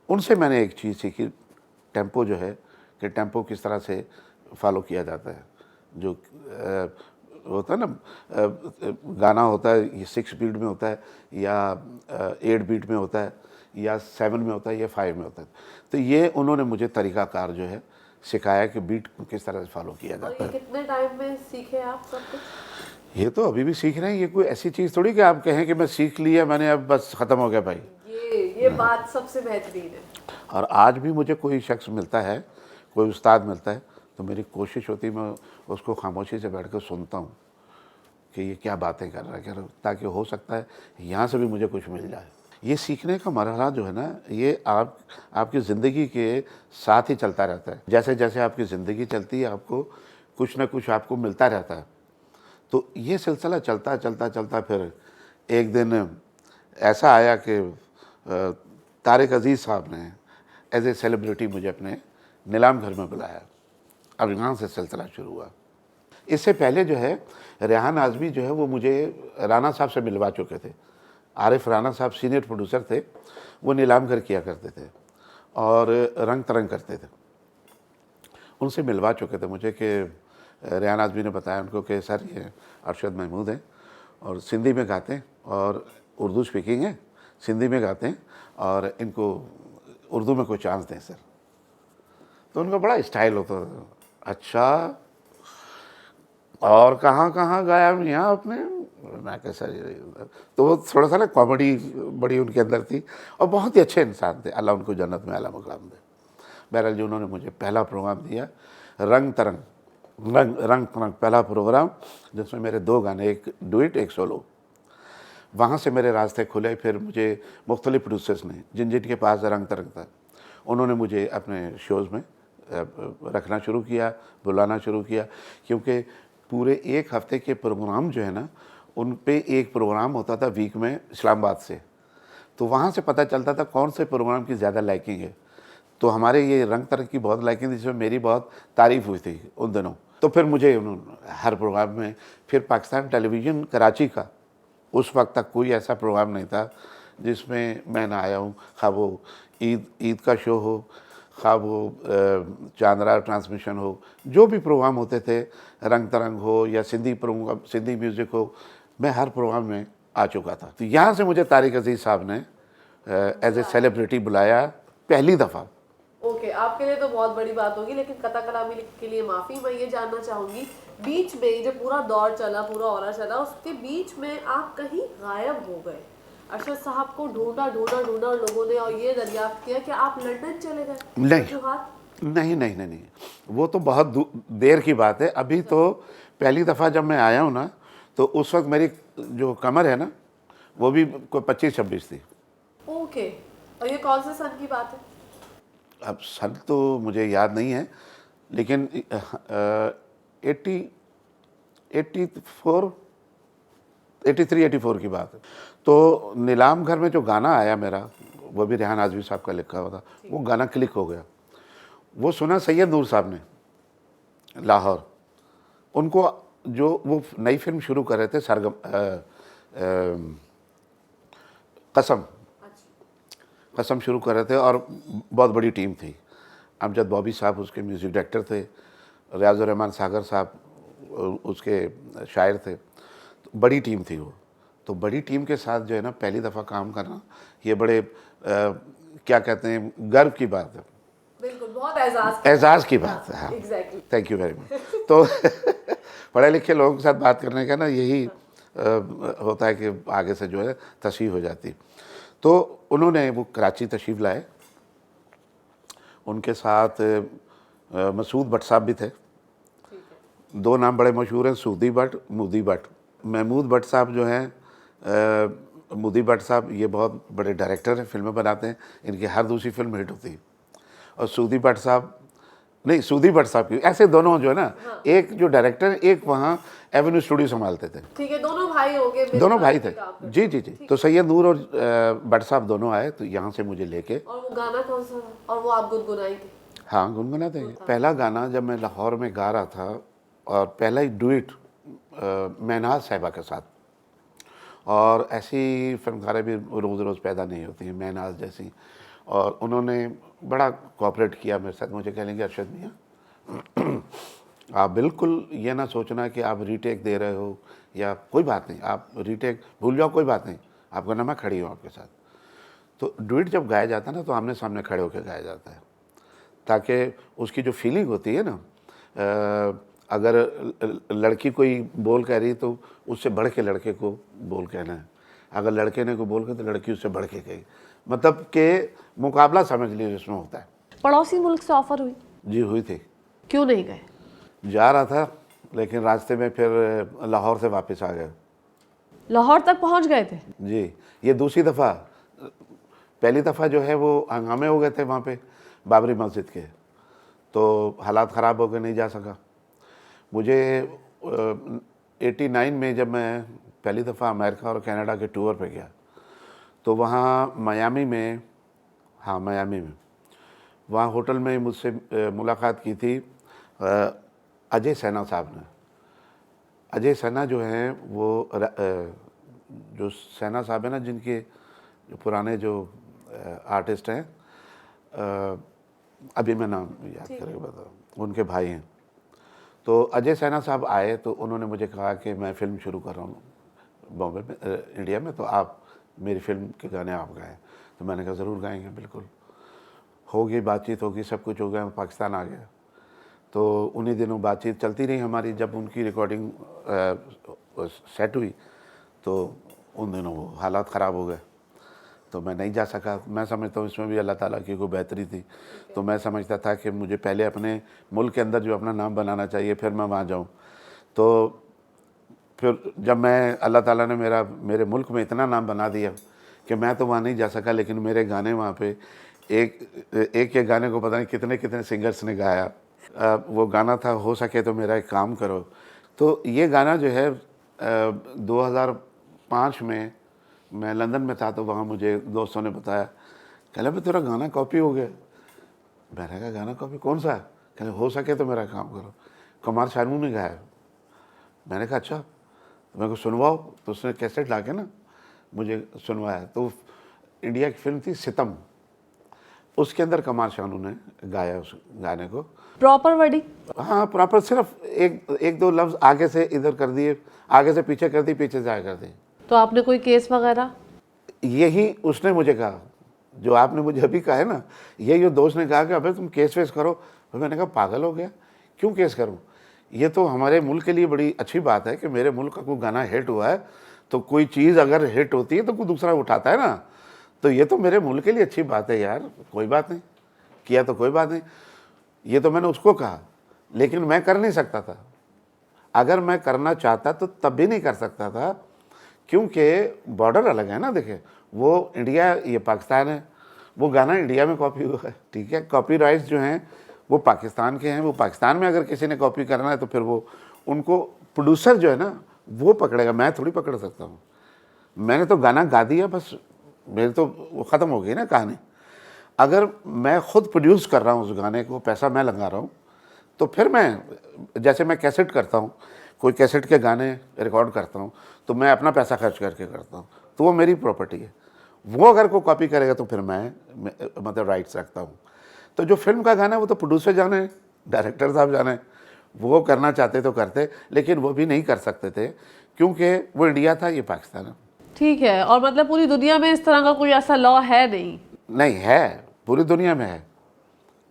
उनसे मैंने एक चीज़ सीखी, टेम्पो जो है, कि टेम्पो किस तरह से फॉलो किया जाता है। जो होता है ना, गाना होता है, ये 6 बीट में होता है, या 8 बीट में होता है, या 7 में होता है, या 5 में होता है। तो ये उन्होंने मुझे तरीक़ाकार जो है सिखाया कि बीट को किस तरह से फॉलो किया जाता है। कितने टाइम में सीखे आप सब कुछ? ये तो अभी भी सीख रहे हैं, ये कोई ऐसी चीज़ थोड़ी कि आप कहें कि मैं सीख लिया मैंने, अब बस ख़त्म हो गया भाई। ये बात सबसे बेहतरीन है। और आज भी मुझे कोई शख्स मिलता है, कोई उस्ताद मिलता है, तो मेरी कोशिश होती है मैं उसको खामोशी से बैठ कर सुनता हूँ कि ये क्या बातें कर रहा है, क्या, ताकि हो सकता है यहाँ से भी मुझे कुछ मिल जाए। ये सीखने का मरहला जो है ना, ये आपकी ज़िंदगी के साथ ही चलता रहता है। जैसे जैसे आपकी ज़िंदगी चलती है, आपको कुछ ना कुछ आपको मिलता रहता है। तो ये सिलसिला चलता चलता चलता फिर एक दिन ऐसा आया कि तारिक अज़ीज़ साहब ने एज ए सेलिब्रिटी मुझे अपने नीलाम घर में बुलाया। अब यहाँ से सिलसिला शुरू हुआ। इससे पहले जो है रेहान आज़मी जो है वो मुझे राना साहब से मिलवा चुके थे। आरिफ राना साहब सीनियर प्रोड्यूसर थे, वो नीलाम घर किया करते थे और रंग तरंग करते थे। उनसे मिलवा चुके थे मुझे कि रेहान आज़मी ने बताया उनको कि सर ये अरशद महमूद हैं और सिंधी में गाते हैं और उर्दू स्पीकिंग है, सिंधी में गाते हैं और इनको उर्दू में कोई चांस दें सर। तो उनका बड़ा स्टाइल होता था। अच्छा, और कहाँ कहाँ गाया यहाँ आपने? मैं कैसा, तो वो थोड़ा सा ना कॉमेडी बड़ी उनके अंदर थी और बहुत ही अच्छे इंसान थे, अल्लाह उनको जन्नत में आला मुकाम दे। बहरहाल जो उन्होंने मुझे पहला प्रोग्राम दिया, रंग तरंग, रंग तरंग पहला प्रोग्राम, जिसमें मेरे 2 गाने, एक डुएट एक सोलो, वहाँ से मेरे रास्ते खुले। फिर मुझे मुख्तलिफ प्रोड्यूसर्स ने, जिन जिनके पास रंग तरंग था, उन्होंने मुझे अपने शोज़ में रखना शुरू किया, बुलाना शुरू किया, क्योंकि पूरे 1 हफ़्ते के प्रोग्राम जो है ना, उन पे एक प्रोग्राम होता था वीक में इस्लामाबाद से, तो वहाँ से पता चलता था कौन से प्रोग्राम की ज़्यादा लाइकिंग है। तो हमारे ये रंग तरंग की बहुत लाइकिंग थी, जिसमें मेरी बहुत तारीफ़ हुई थी उन दिनों। तो फिर मुझे उन्होंने हर प्रोग्राम में, फिर पाकिस्तान टेलीविज़न कराची का उस वक्त तक कोई ऐसा प्रोग्राम नहीं था जिसमें मैं ना आया हूँ, खा वो ईद का शो हो, खा वो चांदरा ट्रांसमिशन हो, जो भी प्रोग्राम होते थे, रंग तरंग हो या सिंधी प्रोग्राम, सिंधी म्यूज़िक हो, मैं हर प्रोग्राम में आ चुका था। तो यहाँ से मुझे तारिक अजीज़ साहब ने एज ए सेलिब्रिटी बुलाया पहली दफ़ा। ओके, आपके लिए तो बहुत बड़ी बात होगी, लेकिन कथा कलामी के लिए माफ़ी। मैं ये जानना चाहूँगी, बीच में जब पूरा दौर चला, पूरा ऑरा चला, उसके बीच में आप कहीं गायब हो गए। अरशद साहब को ढूंढा ढूंढा ढूंढा लोगों ने, और ये दरियाफ्त किया कि आप लंदन चले गए। नहीं वजूहात? नहीं नहीं नहीं नहीं, वो तो बहुत देर की बात है। अभी तो पहली दफ़ा जब मैं आया हूँ ना, तो उस वक्त मेरी जो कमर है ना, वो भी कोई 25-26 थी। ओके, और ये कौन से सन की बात है? अब सन तो मुझे याद नहीं है, लेकिन 83-84 की बात है। तो नीलाम घर में जो गाना आया मेरा, वो भी रेहान आज़मी साहब का लिखा हुआ था, वो गाना क्लिक हो गया। वो सुना सैयद नूर साहब ने, लाहौर। उनको जो वो नई फिल्म शुरू कर रहे थे, सरगम कसम, कसम शुरू कर रहे थे, और बहुत बड़ी टीम थी। अमजद बॉबी साहब उसके म्यूज़िक डायरेक्टर थे, रियाजुर रहमान सागर साहब उसके शायर थे। तो बड़ी टीम थी वो। तो बड़ी टीम के साथ जो है ना, पहली दफ़ा काम करना, ये बड़े क्या कहते हैं, गर्व की बात है। बिल्कुल, बहुत एजाज एजाज़ की बात है। हाँ, exactly. Thank you very much. तो पढ़े लिखे लोगों के साथ बात करने का ना यही होता है कि आगे से जो है तशरीह हो जाती। तो उन्होंने वो कराची तशरीफ़ लाए, उनके साथ मसूद भट्ट साहब भी थे। दो नाम बड़े मशहूर हैं, सूदी भट्ट, मूदी भट्ट। महमूद भट्ट साहब जो हैं, मूदी भट्ट साहब, ये बहुत बड़े डायरेक्टर हैं, फिल्में बनाते हैं, इनकी हर दूसरी फिल्म हिट होती है। और सूदी भट्ट साहब, नहीं सूदी भट्ट साहब की, ऐसे दोनों जो है ना, एक जो डायरेक्टर, एक वहाँ एवेन्यू स्टूडियो संभालते थे। ठीक है, दोनों भाई हो गए, दोनों भाई थे, जी जी जी। तो सैयद नूर और भट्ट साहब दोनों आए, तो यहाँ से मुझे लेके। और वो गाना कौन सा था, और वो आप गुनगुनाई थी? हाँ, गुनगुना देंगे। पहला गाना जब मैं लाहौर में गा रहा था, और पहला ही डुएट महनाज साहिबा के साथ, और ऐसी फिल्मकारें भी रोज़ रोज़ पैदा नहीं होती हैं महनाज जैसी, और उन्होंने बड़ा कोऑपरेट किया मेरे साथ। मुझे कहेंगे अरशद मियाँ, आप बिल्कुल ये ना सोचना कि आप रीटेक दे रहे हो या कोई बात नहीं, आप रीटेक भूल जाओ, कोई बात नहीं, आपको ना मैं खड़ी हूँ आपके साथ। तो डुएट जब गाया जाता है ना, तो आमने सामने खड़े होकर गाया जाता है, ताकि उसकी जो फीलिंग होती है ना, अगर लड़की कोई बोल कह रही तो उससे बढ़ के लड़के को बोल कहना है, अगर लड़के ने कोई बोल कहा तो लड़की उससे बढ़ के कही, मतलब कि मुकाबला समझ लीजिए इसमें होता है। पड़ोसी मुल्क से ऑफर हुई? जी हुई थी। क्यों नहीं गए? जा रहा था, लेकिन रास्ते में फिर लाहौर से वापस आ गए। लाहौर तक पहुंच गए थे? जी, ये दूसरी दफ़ा। पहली दफ़ा जो है वो हंगामे हो गए थे वहाँ पे बाबरी मस्जिद के, तो हालात ख़राब हो गए, नहीं जा सका। मुझे 89 में जब मैं पहली दफ़ा अमेरिका और कनाडा के टूर पे गया, तो वहाँ मियामी में, हाँ मियामी में, वहाँ होटल में मुझसे मुलाकात की थी अजय सैना साहब ने। अजय सैना जो हैं वो जो सैना साहब है ना, जिनके जो पुराने जो आर्टिस्ट हैं, अभी मैं नाम याद करके बताऊँ, उनके भाई हैं। तो अजय सैना साहब आए, तो उन्होंने मुझे कहा कि मैं फ़िल्म शुरू कर रहा हूँ बॉम्बे में, इंडिया में, तो आप मेरी फ़िल्म के गाने आप गाएं। तो मैंने कहा ज़रूर गाएंगे, बिल्कुल। होगी बातचीत, होगी, सब कुछ हो गया, मैं पाकिस्तान आ गया। तो उन्हीं दिनों बातचीत चलती रही हमारी। जब उनकी रिकॉर्डिंग सेट हुई, तो उन दिनों वो हालात ख़राब हो गए, तो मैं नहीं जा सका। मैं समझता हूँ इसमें भी अल्लाह ताला की कोई बेहतरी थी। तो मैं समझता था कि मुझे पहले अपने मुल्क के अंदर जो अपना नाम बनाना चाहिए, फिर मैं वहाँ जाऊँ। तो फिर जब मैं, अल्लाह ताला ने मेरे मुल्क में इतना नाम बना दिया कि मैं तो वहाँ नहीं जा सका, लेकिन मेरे गाने वहाँ पे एक गाने को पता नहीं कितने कितने सिंगर्स ने गाया। वो गाना था हो सके तो मेरा एक काम करो। तो ये गाना जो है 2005 में मैं लंदन में था, तो वहाँ मुझे दोस्तों ने बताया, कहले भाई तेरा गाना कॉपी हो गया। मैंने कहा गाना कॉपी कौन सा है? कहले हो सके तो मेरा काम करो, कुमार शानू ने गाया। मैंने कहा अच्छा, तो मेरे को सुनवाओ। तो उसने कैसेट ला के ना मुझे सुनवाया। तो इंडिया की फिल्म थी सितम, उसके अंदर कमाल शानू ने गाया उस गाने को। Proper wording? हाँ प्रॉपर, सिर्फ एक दो लफ्ज़ आगे से इधर कर दिए, आगे से पीछे कर दी, पीछे से आगे कर दी। तो आपने कोई केस वगैरह? यही उसने मुझे कहा, जो आपने मुझे अभी कहा है ना, यही जो दोस्त ने कहा कि अबे तुम केस वेस करो। तो मैंने कहा पागल हो गया, क्यों केस करूं? ये तो हमारे मुल्क के लिए बड़ी अच्छी बात है कि मेरे मुल्क का कोई गाना हिट हुआ है, तो कोई चीज़ अगर हिट होती है तो कोई दूसरा उठाता है ना, तो ये तो मेरे मुल्क के लिए अच्छी बात है यार, कोई बात नहीं, किया तो कोई बात नहीं। ये तो मैंने उसको कहा, लेकिन मैं कर नहीं सकता था। अगर मैं करना चाहता तो तब भी नहीं कर सकता था, क्योंकि बॉर्डर अलग है ना। देखिए, वो इंडिया, ये पाकिस्तान है, वो गाना इंडिया में कॉपी हुआ है, ठीक है। कॉपीराइट्स जो हैं वो पाकिस्तान के हैं, वो पाकिस्तान में अगर किसी ने कॉपी करना है तो फिर वो उनको प्रोड्यूसर जो है ना वो पकड़ेगा, मैं थोड़ी पकड़ सकता हूँ। मैंने तो गाना गा दिया, बस मेरी तो वो ख़त्म हो गई ना कहानी। अगर मैं ख़ुद प्रोड्यूस कर रहा हूँ उस गाने को, पैसा मैं लगा रहा हूँ, तो फिर मैं, जैसे मैं कैसेट करता हूँ, कोई कैसेट के गाने रिकॉर्ड करता हूँ, तो मैं अपना पैसा खर्च करके करता हूँ, तो वो मेरी प्रॉपर्टी है। वो अगर कोई कॉपी करेगा तो फिर मैं मतलब राइट्स रखता हूँ। तो जो फिल्म का गाना है वो तो प्रोड्यूसर जाने, डायरेक्टर साहब जाने, वो करना चाहते तो करते, लेकिन वो भी नहीं कर सकते थे, क्योंकि वो इंडिया था, ये पाकिस्तान है। ठीक है, और मतलब पूरी दुनिया में इस तरह का कोई ऐसा लॉ है नहीं? नहीं है, पूरी दुनिया में है।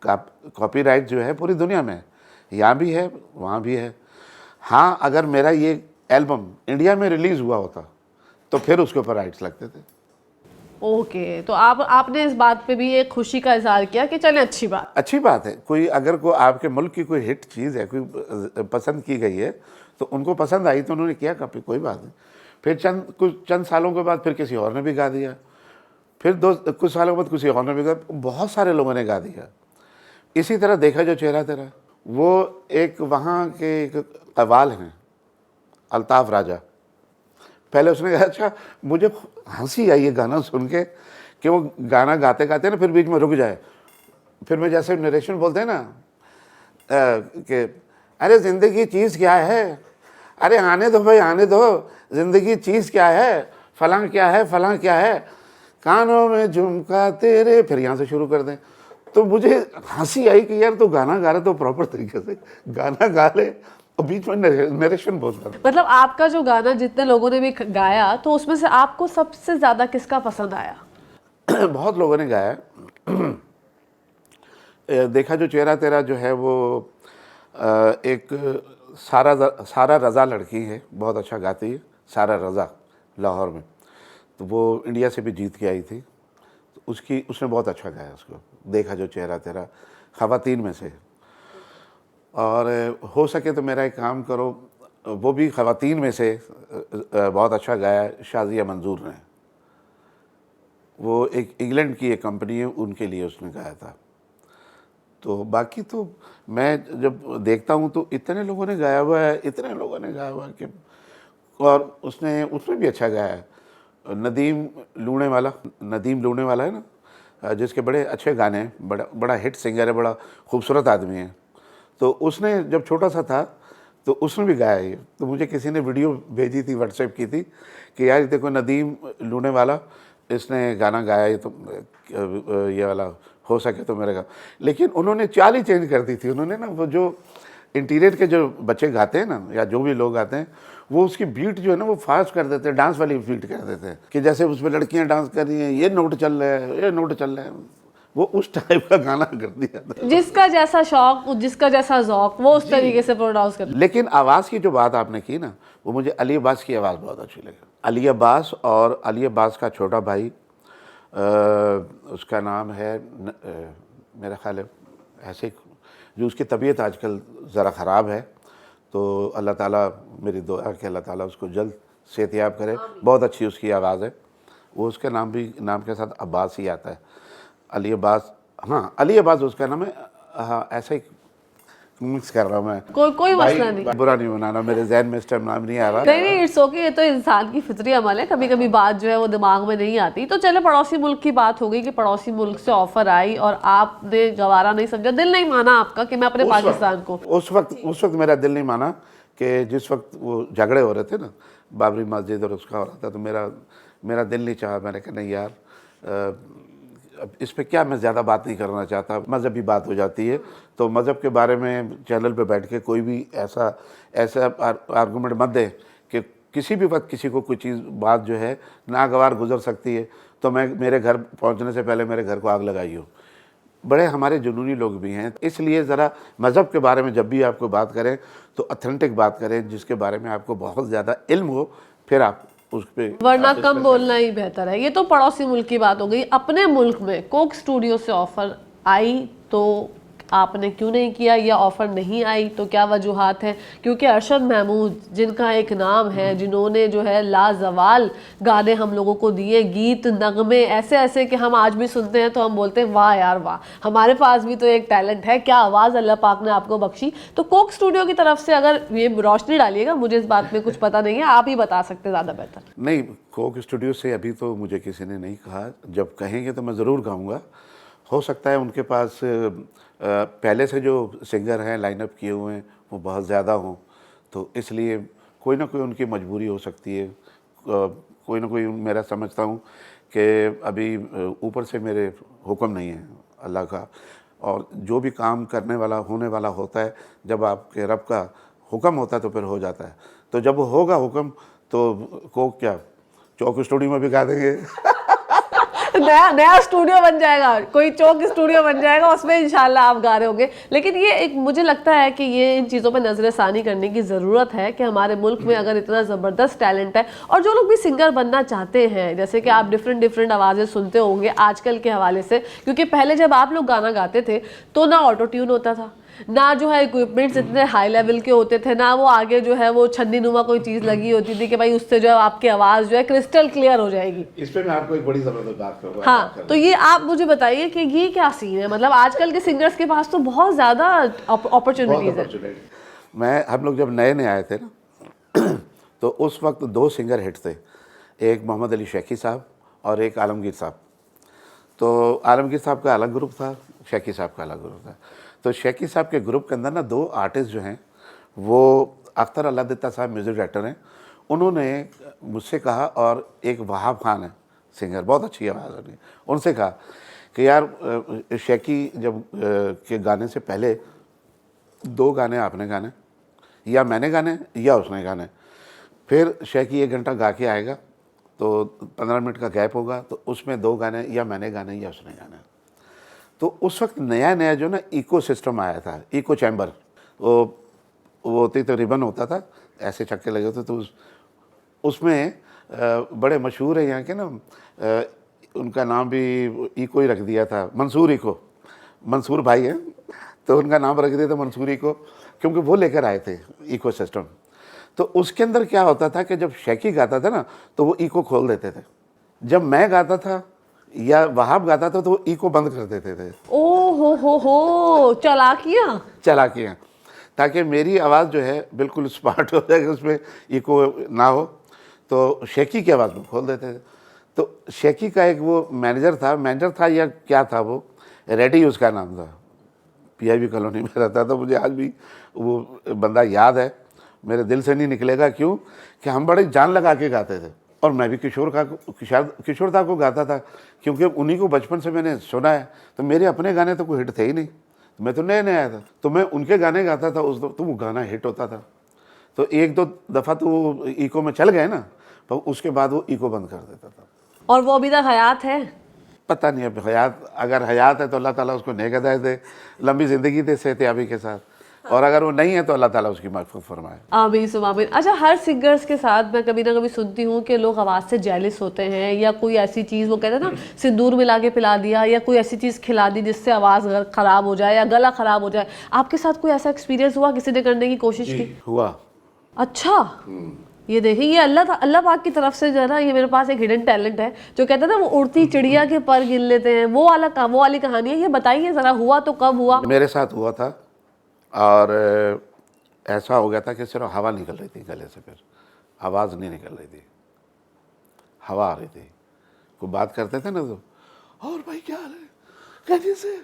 कॉपीराइट जो है पूरी दुनिया में है, यहाँ भी है, वहाँ भी है। हाँ, अगर मेरा ये एल्बम इंडिया में रिलीज़ हुआ होता तो फिर उसके ऊपर राइट्स लगते थे। ओके, तो आपने इस बात पे भी एक खुशी का इजहार किया कि चले अच्छी बात है। कोई अगर कोई आपके मुल्क की कोई हिट चीज़ है, कोई पसंद की गई है, तो उनको पसंद आई तो उन्होंने किया कॉपी, कोई बात नहीं। फिर चंद सालों के बाद फिर किसी और ने भी गा दिया, फिर कुछ सालों के बाद किसी और ने भी गा, बहुत सारे लोगों ने गा दिया। इसी तरह देखा जो चेहरा तेरा, वो एक वहाँ के एक कव्वाल हैं अल्ताफ़ राजा। पहले उसने कहा, अच्छा, मुझे हंसी आई ये गाना सुन के कि वो गाना गाते गाते ना फिर बीच में रुक जाए, फिर मैं जैसे नरेशन बोलते हैं ना कि अरे ज़िंदगी चीज़ क्या है, अरे आने दो भाई आने दो, ज़िंदगी चीज़ क्या है, फलां क्या है, फलां क्या है, कानों में झुमका तेरे, फिर यहाँ से शुरू कर दें। तो मुझे हंसी आई कि यार तो गाना गा रहे तो प्रॉपर तरीके से गाना गा ले, और बीच में नरेशन बोलता था। मतलब आपका जो गाना जितने लोगों ने भी गाया, तो उसमें से आपको सबसे ज़्यादा किसका पसंद आया? बहुत लोगों ने गाया। देखा जो चेहरा तेरा जो है वो एक सारा रज़ा लड़की है, बहुत अच्छा गाती है, सारा रज़ा, लाहौर में। तो वो इंडिया से भी जीत के आई थी, तो उसने बहुत अच्छा गाया उसको। देखा जो चेहरा तेरा ख़वातीन में से, और हो सके तो मेरा एक काम करो, वो भी ख़वातीन में से बहुत अच्छा गाया शाज़िया मंजूर ने। वो एक इंग्लैंड की एक कंपनी है, उनके लिए उसने गाया था। तो बाकी तो मैं जब देखता हूँ तो इतने लोगों ने गाया हुआ है, इतने लोगों ने गाया हुआ है कि, और उसने भी अच्छा गाया है। नदीम लूणे वाला है ना, जिसके बड़े अच्छे गाने हैं, बड़ा हिट सिंगर है, बड़ा खूबसूरत आदमी है। तो उसने जब छोटा सा था तो उसने भी गाया ये। तो मुझे किसी ने वीडियो भेजी थी, व्हाट्सएप की थी कि यार देखो नदीम लूणे वाला, इसने गाना गाया, ये तो ये वाला हो सके तो मेरे गा। लेकिन उन्होंने चाल ही चेंज कर दी थी। उन्होंने ना वो जो इंटीरियर के जो बच्चे गाते हैं ना, या जो भी लोग गाते हैं, वो उसकी बीट जो है ना वो फास्ट कर देते हैं, डांस वाली बीट कर देते हैं कि जैसे उसमें लड़कियां डांस कर रही हैं, ये नोट चल रहा है, ये नोट चल रहा है। वो उस टाइप का गाना कर दिया था। जिसका जैसा शौक, जिसका जैसा ज़ौक, वो उस तरीके से प्रोनाउंस करता। लेकिन आवाज़ की जो बात आपने की ना, वो मुझे अली अब्बास की आवाज़ बहुत अच्छी लगी। अली अब्बास और अली अब्बास का छोटा भाई, उसका नाम है मेरा ख्याल है ऐसे, जो उसकी तबीयत आजकल ज़रा ख़राब है, तो अल्लाह ताला, मेरी दुआ है कि अल्लाह ताला उसको जल्द सेहतयाब करे। बहुत अच्छी उसकी आवाज़ है। वो उसके नाम के साथ अब्बास ही आता है, अली अब्बास। हाँ, अली अब्बास उसका नाम है। हाँ, ऐसा ही मिक्स कर रहा हूँ मैं, कोई मसला नहीं, बुरा नहीं बनाना, मेरे जहन में इस टाइम नाम नहीं आ रहा। नहीं, इट्स ओके। ये तो इंसान की फितरी अमल है, कभी कभी बात जो है वो दिमाग में नहीं आती। तो चले, पड़ोसी मुल्क की बात हो गई कि पड़ोसी मुल्क से ऑफर आई और आपने गवारा नहीं समझा, दिल नहीं माना आपका कि मैं अपने पाकिस्तान को। उस वक्त मेरा दिल नहीं माना कि जिस वक्त वो झगड़े हो रहे थे ना, बाबरी मस्जिद और उसका हो रहा था, तो मेरा दिल नहीं चाहा। मैंने कहा नहीं यार, अब इस पे क्या मैं ज़्यादा बात नहीं करना चाहता, मज़हबी बात हो जाती है, तो मज़हब के बारे में चैनल पे बैठ के कोई भी ऐसा आर्गूमेंट मत दे कि किसी भी वक्त किसी को कोई चीज़ बात जो है नागवार गुजर सकती है, तो मैं मेरे घर पहुंचने से पहले मेरे घर को आग लगाई हो। बड़े हमारे जुनूनी लोग भी हैं, इसलिए ज़रा मज़हब के बारे में जब भी आपको बात करें तो ऑथेंटिक बात करें, जिसके बारे में आपको बहुत ज़्यादा इल्म हो, फिर आप उस पर, वरना कम बोलना ही बेहतर है। ये तो पड़ोसी मुल्क की बात हो गई। अपने मुल्क में कोक स्टूडियो से ऑफर आई तो आपने क्यों नहीं किया, या ऑफर नहीं आई तो क्या वजूहात हैं? क्योंकि अरशद महमूद जिनका एक नाम है, जिन्होंने जो है लाजवाल गाने हम लोगों को दिए, गीत नगमे ऐसे ऐसे कि हम आज भी सुनते हैं तो हम बोलते हैं वाह यार वाह, हमारे पास भी तो एक टैलेंट है, क्या आवाज़ अल्लाह पाक ने आपको बख्शी। तो कोक स्टूडियो की तरफ से अगर ये रोशनी डालिएगा, मुझे इस बात में कुछ पता नहीं है, आप ही बता सकते ज़्यादा बेहतर। नहीं, कोक स्टूडियो से अभी तो मुझे किसी ने नहीं कहा, जब कहेंगे तो मैं ज़रूर गाऊंगा। हो सकता है उनके पास पहले से जो सिंगर हैं लाइनअप किए हुए हैं वो बहुत ज़्यादा हों, तो इसलिए कोई ना कोई उनकी मजबूरी हो सकती है। कोई ना कोई, मेरा समझता हूँ कि अभी ऊपर से मेरे हुक्म नहीं है अल्लाह का, और जो भी काम करने वाला होने वाला होता है, जब आपके रब का हुक्म होता है तो फिर हो जाता है। तो जब होगा हुक्म तो कोक क्या चौक स्टूडियो में भी गा देंगे। नया नया स्टूडियो बन जाएगा, कोई चौक स्टूडियो बन जाएगा, उसमें इंशाल्लाह आप गा रहे होंगे। लेकिन ये एक मुझे लगता है कि ये इन चीज़ों पर नज़रसानी करने की ज़रूरत है कि हमारे मुल्क में अगर इतना ज़बरदस्त टैलेंट है, और जो लोग भी सिंगर बनना चाहते हैं, जैसे कि आप डिफरेंट डिफरेंट आवाज़ें सुनते होंगे आजकल के हवाले से, क्योंकि पहले जब आप लोग गाना गाते थे तो ना ऑटो ट्यून होता था, ना जो है इक्विपमेंट्स इतने हाई लेवल के होते थे, ना वो आगे जो है वो छन्नी नुमा कोई चीज़ लगी होती थी कि भाई उससे जो है आपकी आवाज़ जो है क्रिस्टल क्लियर हो जाएगी। इस पे मैं आपको एक बड़ी ज़बरदस्त बात करूँगा। हाँ, तो ये आप मुझे बताइए कि ये क्या सीन है? मतलब आजकल के सिंगर्स के पास तो बहुत ज़्यादा अपॉर्चुनिटीज़ है। हम लोग जब नए नए आए थे ना तो उस वक्त दो सिंगर हिट थे, एक मोहम्मद अली शेखी साहब और एक आलमगीर साहब। तो आलमगीर साहब का अलग ग्रुप था, शेखी साहब का अलग ग्रुप था। तो शेखी साहब के ग्रुप के अंदर ना दो आर्टिस्ट जो हैं, वो अख्तर अल्लादित्ता साहब म्यूज़िक डायरेक्टर हैं, उन्होंने मुझसे कहा, और एक वहाब खान है सिंगर, बहुत अच्छी आवाज़ है, उनसे कहा कि यार शेखी जब के गाने से पहले दो गाने आपने गाने, या मैंने गाने या उसने गाने, फिर शेखी 1 घंटा गा के आएगा तो 15 मिनट का गैप होगा, तो उसमें दो गाने या मैंने गाने या उसने गाने। तो उस वक्त नया नया जो ना इको सिस्टम आया था, इको चैम्बर, वो होती तो रिबन होता था, ऐसे चक्के लगे होते, तो उसमें बड़े मशहूर है यहाँ के ना, उनका नाम भी इको ही रख दिया था, मंसूर इको, मंसूर भाई हैं, तो उनका नाम रख दिया था मंसूर इको, क्योंकि वो लेकर आए थे इको सिस्टम। तो उसके अंदर क्या होता था कि जब शेखी गाता था ना तो वो इको खोल देते थे, जब मैं गाता था या वहाब गाता था तो वो इको बंद कर देते थे। ओ हो चालाकियाँ, ताकि मेरी आवाज़ जो है बिल्कुल स्मार्ट हो जाए, उसमें इको ना हो, तो शेखी की आवाज़ में खोल देते थे। तो शेखी का एक वो मैनेजर था या क्या था, वो रेडी उसका नाम था, PIB कॉलोनी में रहता था। मुझे आज भी वो बंदा याद है, मेरे दिल से नहीं निकलेगा, क्यों कि हम बड़े जान लगा के गाते थे, और मैं भी किशोर दा को गाता था, क्योंकि उन्हीं को बचपन से मैंने सुना है। तो मेरे अपने गाने तो कोई हिट थे ही नहीं, मैं तो नए नया आया था, तो मैं उनके गाने गाता था तो वो गाना हिट होता था। तो एक दो दफ़ा तो वो इको में चल गए ना, पर उसके बाद वो इको बंद कर देता था। और वो अभी तक हयात है? पता नहीं, अब हयात, अगर हयात है तो अल्लाह ताला उसको नेक हिदायत दे, लंबी ज़िंदगी दे सेहतयाबी के साथ, और अगर वो नहीं है तो अल्लाह ताला उसकी मग़फ़िरत फरमाए। आमीन सुम्मा आमीन। अच्छा, हर सिंगर्स के साथ मैं कभी ना कभी सुनती हूँ कि लोग आवाज़ से जेलिस होते हैं, या कोई ऐसी चीज़, वो कहते हैं ना सिंदूर मिला के पिला दिया, या कोई ऐसी चीज़ खिला दी जिससे आवाज़ ख़राब हो जाए या गला ख़राब हो जाए। आपके साथ कोई ऐसा एक्सपीरियंस हुआ, किसी ने करने की कोशिश की? हुआ। अच्छा, ये देखिए, ये अल्लाह पाक की तरफ से जो है ना, ये मेरे पास एक हिडन टैलेंट है, जो कहते हैं ना वो उड़ती चिड़िया के पर गिन लेते हैं, वो वाली कहानी है। ये बताइए ज़रा, हुआ तो कब हुआ? मेरे साथ हुआ था, और ऐसा हो गया था कि सिर्फ हवा निकल रही थी गले से, फिर आवाज़ नहीं निकल रही थी, हवा आ रही थी। कोई बात करते थे ना तो, और भाई क्या हाल है, कैसे से,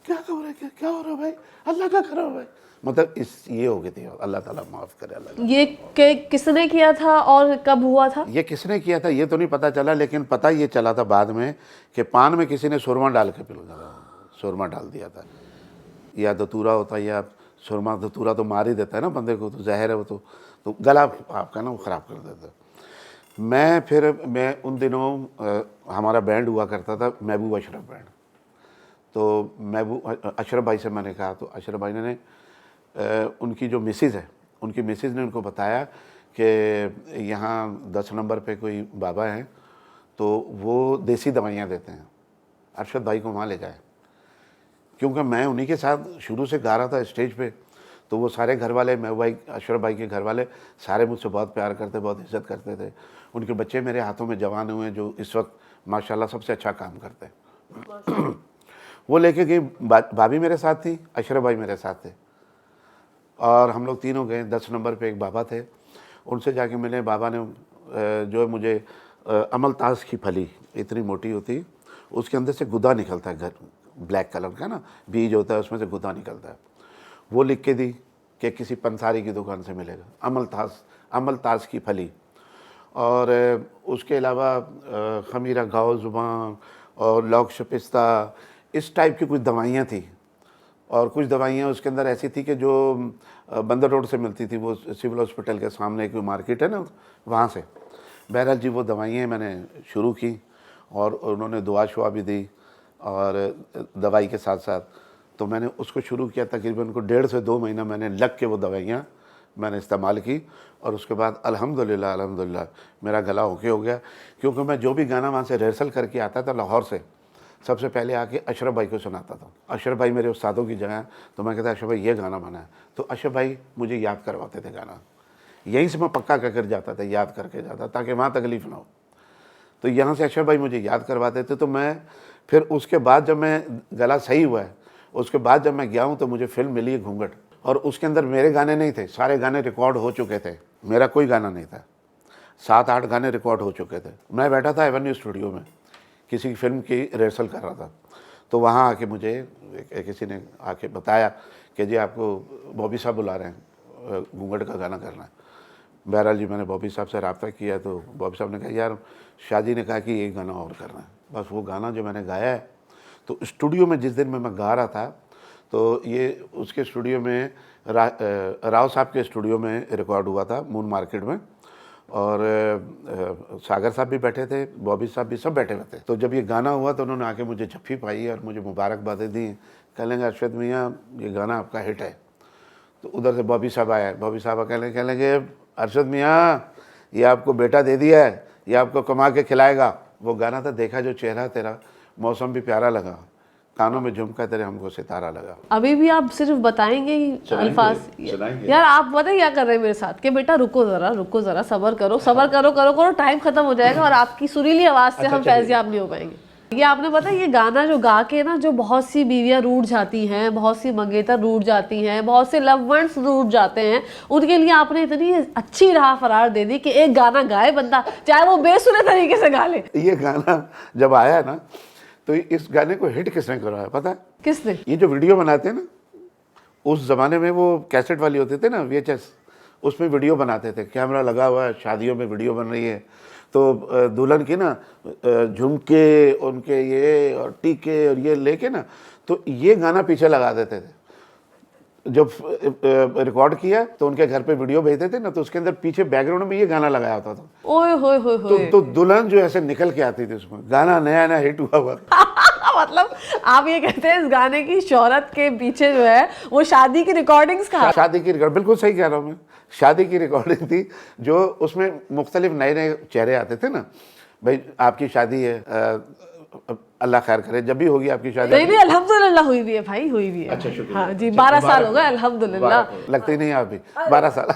क्या खबर है, क्या हो रहा है भाई, अल्लाह का करम है, मतलब इस ये हो गई थी, अल्लाह ताला माफ़ करे अल्लाह। ये किसने किया था और कब हुआ था? ये किसने किया था ये तो नहीं पता चला, लेकिन पता ये चला था बाद में कि पान में किसी ने सुरमा डाल के पिला था, सुरमा डाल दिया था। या धतूरा होता है, या सुरमा, धतूरा तो मार ही देता है ना बंदे को, तो जहर है वो, तो गला आपका ना वो ख़राब कर देता है। मैं उन दिनों हमारा बैंड हुआ करता था, महबूब अशरफ बैंड। तो महबूब अशरफ भाई से मैंने कहा, तो अशरफ भाई ने उनकी जो मिसेज़ है, उनकी मिसेज़ ने उनको बताया कि यहाँ 10 नंबर पे कोई बाबा हैं, तो वो देसी दवाइयाँ देते हैं, अरशद भाई को वहाँ ले जाए। क्योंकि मैं उन्हीं के साथ शुरू से गा रहा था स्टेज पे, तो वो सारे घर वाले, महबूब भाई, अशरफ भाई के घर वाले सारे मुझसे बहुत प्यार करते, बहुत इज़्ज़त करते थे। उनके बच्चे मेरे हाथों में जवान हुए, जो इस वक्त माशाल्लाह सबसे अच्छा काम करते हैं। वो लेके गई, भाभी मेरे साथ थी, अशरफ भाई मेरे साथ थे, और हम लोग तीनों गए। 10 नंबर पे एक बाबा थे, उनसे जाके मिले। बाबा ने जो है मुझे अमलतास की फली इतनी मोटी होती, उसके अंदर से गुदा निकलता है, घर ब्लैक कलर का ना बीज होता है, उसमें से गुदा निकलता है, वो लिख के दी कि किसी पंसारी की दुकान से मिलेगा, अमलतास की फली। और उसके अलावा खमीरा गाओ ज़ुबान और लौक शपिस्ता, इस टाइप की कुछ दवाइयाँ थी। और कुछ दवाइयाँ उसके अंदर ऐसी थी कि जो बंदर रोड से मिलती थी, वो सिविल हॉस्पिटल के सामने एक मार्केट है ना, वहाँ से। बहरहाल जी वो दवाइयाँ मैंने शुरू की, और उन्होंने दुआ शुआ भी दी और दवाई के साथ साथ, तो मैंने उसको शुरू किया। तकरीबन को 1.5 से 2 महीना मैंने लग के वो दवाइयाँ मैंने इस्तेमाल की, और उसके बाद अल्हम्दुलिल्लाह मेरा गला ओके हो गया। क्योंकि मैं जो भी गाना वहाँ से रिहर्सल करके आता था लाहौर से, सबसे पहले आके अशरफ भाई को सुनाता था। अशरफ भाई मेरे उस्तादों की जगह, तो मैं कहता अशरफ भाई ये गाना बना है, तो अशरफ भाई मुझे याद करवाते थे गाना। यहीं से मैं पक्का कर जाता था, याद करके जाता, ताकि वहाँ तकलीफ़ ना हो। तो यहाँ से अशरफ भाई मुझे याद करवाते थे। तो मैं फिर उसके बाद जब मैं गला सही हुआ है, उसके बाद जब मैं गया हूँ, तो मुझे फ़िल्म मिली है घूंघट, और उसके अंदर मेरे गाने नहीं थे, सारे गाने रिकॉर्ड हो चुके थे, मेरा कोई गाना नहीं था। 7-8 गाने रिकॉर्ड हो चुके थे। मैं बैठा था एवेन्यू स्टूडियो में, किसी फिल्म की रिहर्सल कर रहा था, तो वहाँ आके मुझे किसी ने आके बताया कि जी आपको बॉबी साहब बुला रहे हैं, घूंघट का गाना करना है। बहरहाल जी मैंने बॉबी साहब से रब्ता किया, तो बॉबी साहब ने कहा यार शादी ने कहा कि एक गाना और करना है। बस वो गाना जो मैंने गाया है, तो स्टूडियो में जिस दिन मैं गा रहा था, तो ये उसके स्टूडियो में राव साहब के स्टूडियो में रिकॉर्ड हुआ था, मून मार्केट में, और सागर साहब भी बैठे थे, बॉबी साहब भी, सब बैठे हुए थे। तो जब ये गाना हुआ तो उन्होंने आके मुझे जफ्फी पाई और मुझे मुबारकबादें दी, कहेंगे अरशद मियाँ ये गाना आपका हिट है। तो उधर से बॉबी साहब आया, बॉबी साहब कहेंगे अरशद मियाँ ये आपको बेटा दे दिया है, ये आपको कमा के खिलाएगा। वो गाना था देखा जो चेहरा तेरा, मौसम भी प्यारा लगा, कानों में झुमका तेरे हमको सितारा लगा। अभी भी आप सिर्फ बताएंगे ही अल्फाज? यार आप पता क्या कर रहे हैं मेरे साथ कि बेटा रुको जरा, सब्र करो, टाइम खत्म हो जाएगा और आपकी सुरीली आवाज से हम फैज़याब नहीं हो पाएंगे। ये आपने पता ये गाना जो गा के ना, जो बहुत सी बीवियां रूठ जाती हैं, बहुत सी मंगेतर रूठ जाती हैं, बहुत से लव वंस रूठ जाते हैं, उनके लिए आपने इतनी अच्छी राह फरार दे दी कि एक गाना गाए बंदा, चाहे वो बेसुरे तरीके से गा ले। ये गाना जब आया ना, तो इस गाने को हिट किसने करवाया पता है? किसने? ये जो वीडियो बनाते हैं ना, उस ज़माने में वो कैसेट वाली होते थे ना, VHS, उसमें वीडियो बनाते थे, कैमरा लगा हुआ है, शादियों में वीडियो बन रही है, तो दुल्हन की ना झुमके, उनके ये और टीके और ये लेके ना, तो ये गाना पीछे लगा देते थे। जब रिकॉर्ड किया तो उनके घर पे वीडियो भेजते थे ना, तो उसके अंदर पीछे बैकग्राउंड में ये गाना लगाया होता था। ओए होए होए होए। तो दुल्हन जो ऐसे निकल के आती थी, उसमें गाना नया हिट हुआ मतलब आप ये कहते हैं इस गाने की शोहरत के पीछे जो है वो शादी की रिकॉर्डिंग्स का, शादी की रिकॉर्ड, बिल्कुल सही कह रहा हूँ मैं, शादी की रिकॉर्डिंग थी, जो उसमें मुख्तलिफ नए चेहरे आते थे ना, भाई आपकी शादी है, अल्लाह खैर करे, जब भी होगी आपकी शादी। नहीं अल्हम्दुलिल्लाह हुई भी है भाई, हुई भी है। अच्छा शुक्रिया। हाँ जी, 12 साल हो गए अल्हम्दुलिल्लाह। लगते ही नहीं आप भी 12 साल।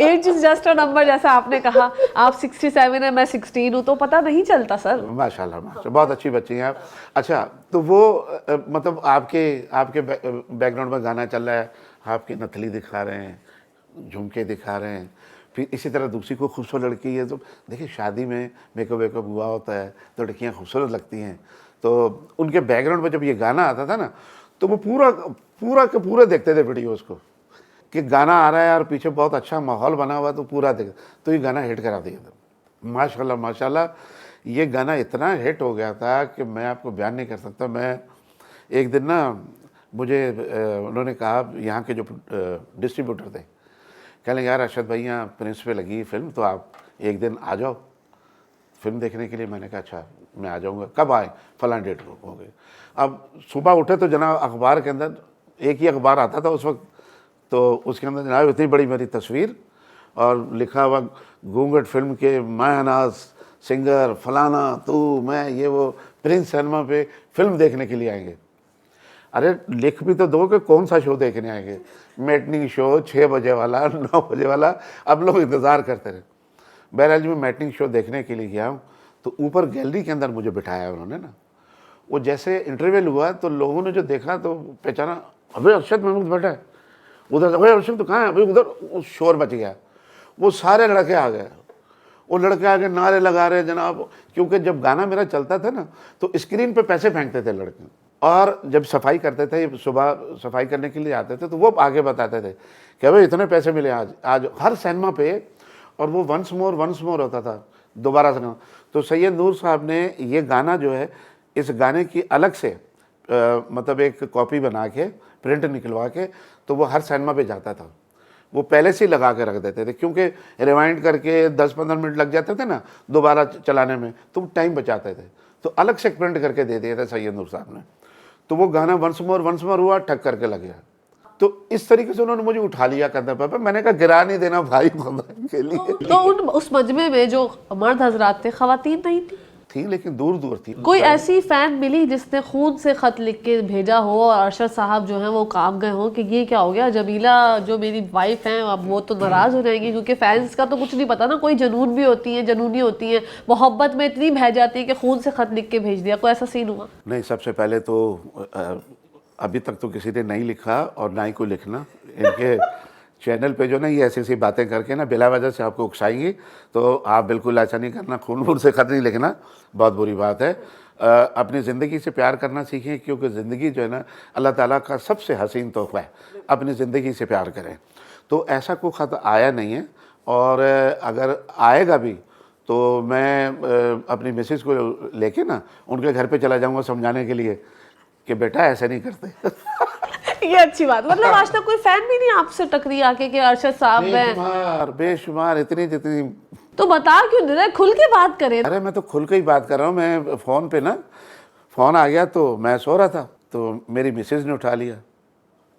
Age is just a number, जैसा आपने कहा। आप 67 है, मैं 16 हूँ, तो पता नहीं चलता सर। माशाल्लाह माशाल्लाह, बहुत अच्छी बच्ची हैं आप। अच्छा, तो वो मतलब आपके बैकग्राउंड में गाना चल रहा है, आपकी नथली दिखा रहे हैं, झुमके दिखा रहे हैं, फिर इसी तरह दूसरी कोई खूबसूरत लड़की है, तो देखिए शादी में मेकअप वेकअप हुआ होता है, तो लड़कियाँ खूबसूरत लगती हैं, तो उनके बैकग्राउंड में जब ये गाना आता था ना, तो वो पूरा पूरा के पूरे देखते थे वीडियोज़ को कि गाना आ रहा है और पीछे बहुत अच्छा माहौल बना हुआ, तो पूरा देख, तो ये गाना हिट करा दिया था। माशाल्लाह माशाल्लाह, ये गाना इतना हिट हो गया था कि मैं आपको बयान नहीं कर सकता। मैं एक दिन ना, मुझे उन्होंने कहा, यहाँ के जो डिस्ट्रीब्यूटर थे, कह लें यार अरशद भाई यहाँ प्रिंस पे लगी फिल्म, तो आप एक दिन आ जाओ फिल्म देखने के लिए। मैंने कहा अच्छा मैं आ जाऊँगा। कब आए? फलां डेट को हो गए। अब सुबह उठे तो जनाब अखबार के अंदर, एक ही अखबार आता था उस वक्त, तो उसके अंदर जनाब इतनी बड़ी मेरी तस्वीर और लिखा हुआ घूंघट फिल्म के मायानाज सिंगर फलाना तू मैं ये वो प्रिंस सिनेमा पे फिल्म देखने के लिए आएंगे। अरे लिख भी तो दो कि कौन सा शो देखने आएंगे। मैटनी शो 6 बजे वाला, 9 बजे वाला, अब लोग इंतज़ार करते रहे। बहरहाल मैं मैटनी शो देखने के लिए गया हूँ, तो ऊपर गैलरी के अंदर मुझे बिठाया उन्होंने ना। वो जैसे इंटरवल हुआ तो लोगों ने जो देखा तो पहचाना, अबे अरशद महमूद बैठा है उधर, अबे अरशद तो कहाँ है अभी उधर। वो शोर मच गया, वो सारे लड़के आ गए, वो लड़के आके नारे लगा रहे जनाब, क्योंकि जब गाना मेरा चलता था ना तो स्क्रीन पे पैसे फेंकते थे लड़के, और जब सफाई करते थे, सुबह सफाई करने के लिए आते थे, तो वो आगे बताते थे कि भाई इतने पैसे मिले आज हर सिनेमा पे, और वो वंस मोर होता था दोबारा से। तो सैयद नूर साहब ने ये गाना जो है, इस गाने की अलग से मतलब एक कॉपी बना के प्रिंट निकलवा के, तो वो हर सिनेमा पे जाता था। वो पहले से ही लगा के रख देते थे, क्योंकि रिवाइंड करके 10-15 मिनट लग जाते थे ना दोबारा चलाने में, तो टाइम बचाते थे। तो अलग से प्रिंट करके दे दिया था सैयद नूर साहब ने। तो वो गाना वंस मोर हुआ, ठक करके लग गया। तो इस तरीके से उन्होंने मुझे उठा लिया कंधे पर। मैंने कहा गिरा नहीं देना भाई खुदा के लिए। तो उस मजमे में जो मर्द हजरात थे, खवातीन नहीं थी लेकिन दूर दूर थी। कोई ऐसी फैन मिली जिसने खून से खत लिख के भेजा हो और अरशद साहब जो हैं वो काम गए हो कि ये क्या हो गया, जमीला जो मेरी वाइफ हैं अब वो तो नाराज़ हो जाएंगी, क्योंकि फैंस का तो कुछ नहीं पता ना, कोई जनून भी होती है, जनूनी होती है, मोहब्बत में इतनी बह जाती है कि खून से खत लिख के भेज दिया। कोई ऐसा सीन हुआ? नहीं, सबसे पहले तो अभी तक तो किसी ने नहीं लिखा और ना ही कोई लिखना। इनके चैनल पे जो ना ये ऐसी ऐसी बातें करके ना बिला वजह से आपको उकसाएंगी, तो आप बिल्कुल ऐसा नहीं करना, खून से खत नहीं लिखना, बहुत बुरी बात है। अपनी ज़िंदगी से प्यार करना सीखें, क्योंकि ज़िंदगी जो है ना अल्लाह ताला का सबसे हसीन तोहफ़ा है। अपनी ज़िंदगी से प्यार करें। तो ऐसा कोई ख़त आया नहीं है, और अगर आएगा भी तो मैं अपनी मिसेज़ को लेके ना उनके घर पे चला जाऊँगा समझाने के लिए कि बेटा ऐसे नहीं करते। ये अच्छी बात, मतलब आज तक कोई फैन भी नहीं आपसे टकरी आके कि अरशद साहब हैं? बेशुमार इतनी जितनी। तो बता क्यों नहीं रहे, खुल के बात करें। अरे मैं तो खुल के ही बात कर रहा हूँ। मैं फ़ोन पे ना, फ़ोन आ गया तो मैं सो रहा था, तो मेरी मिसेज़ ने उठा लिया।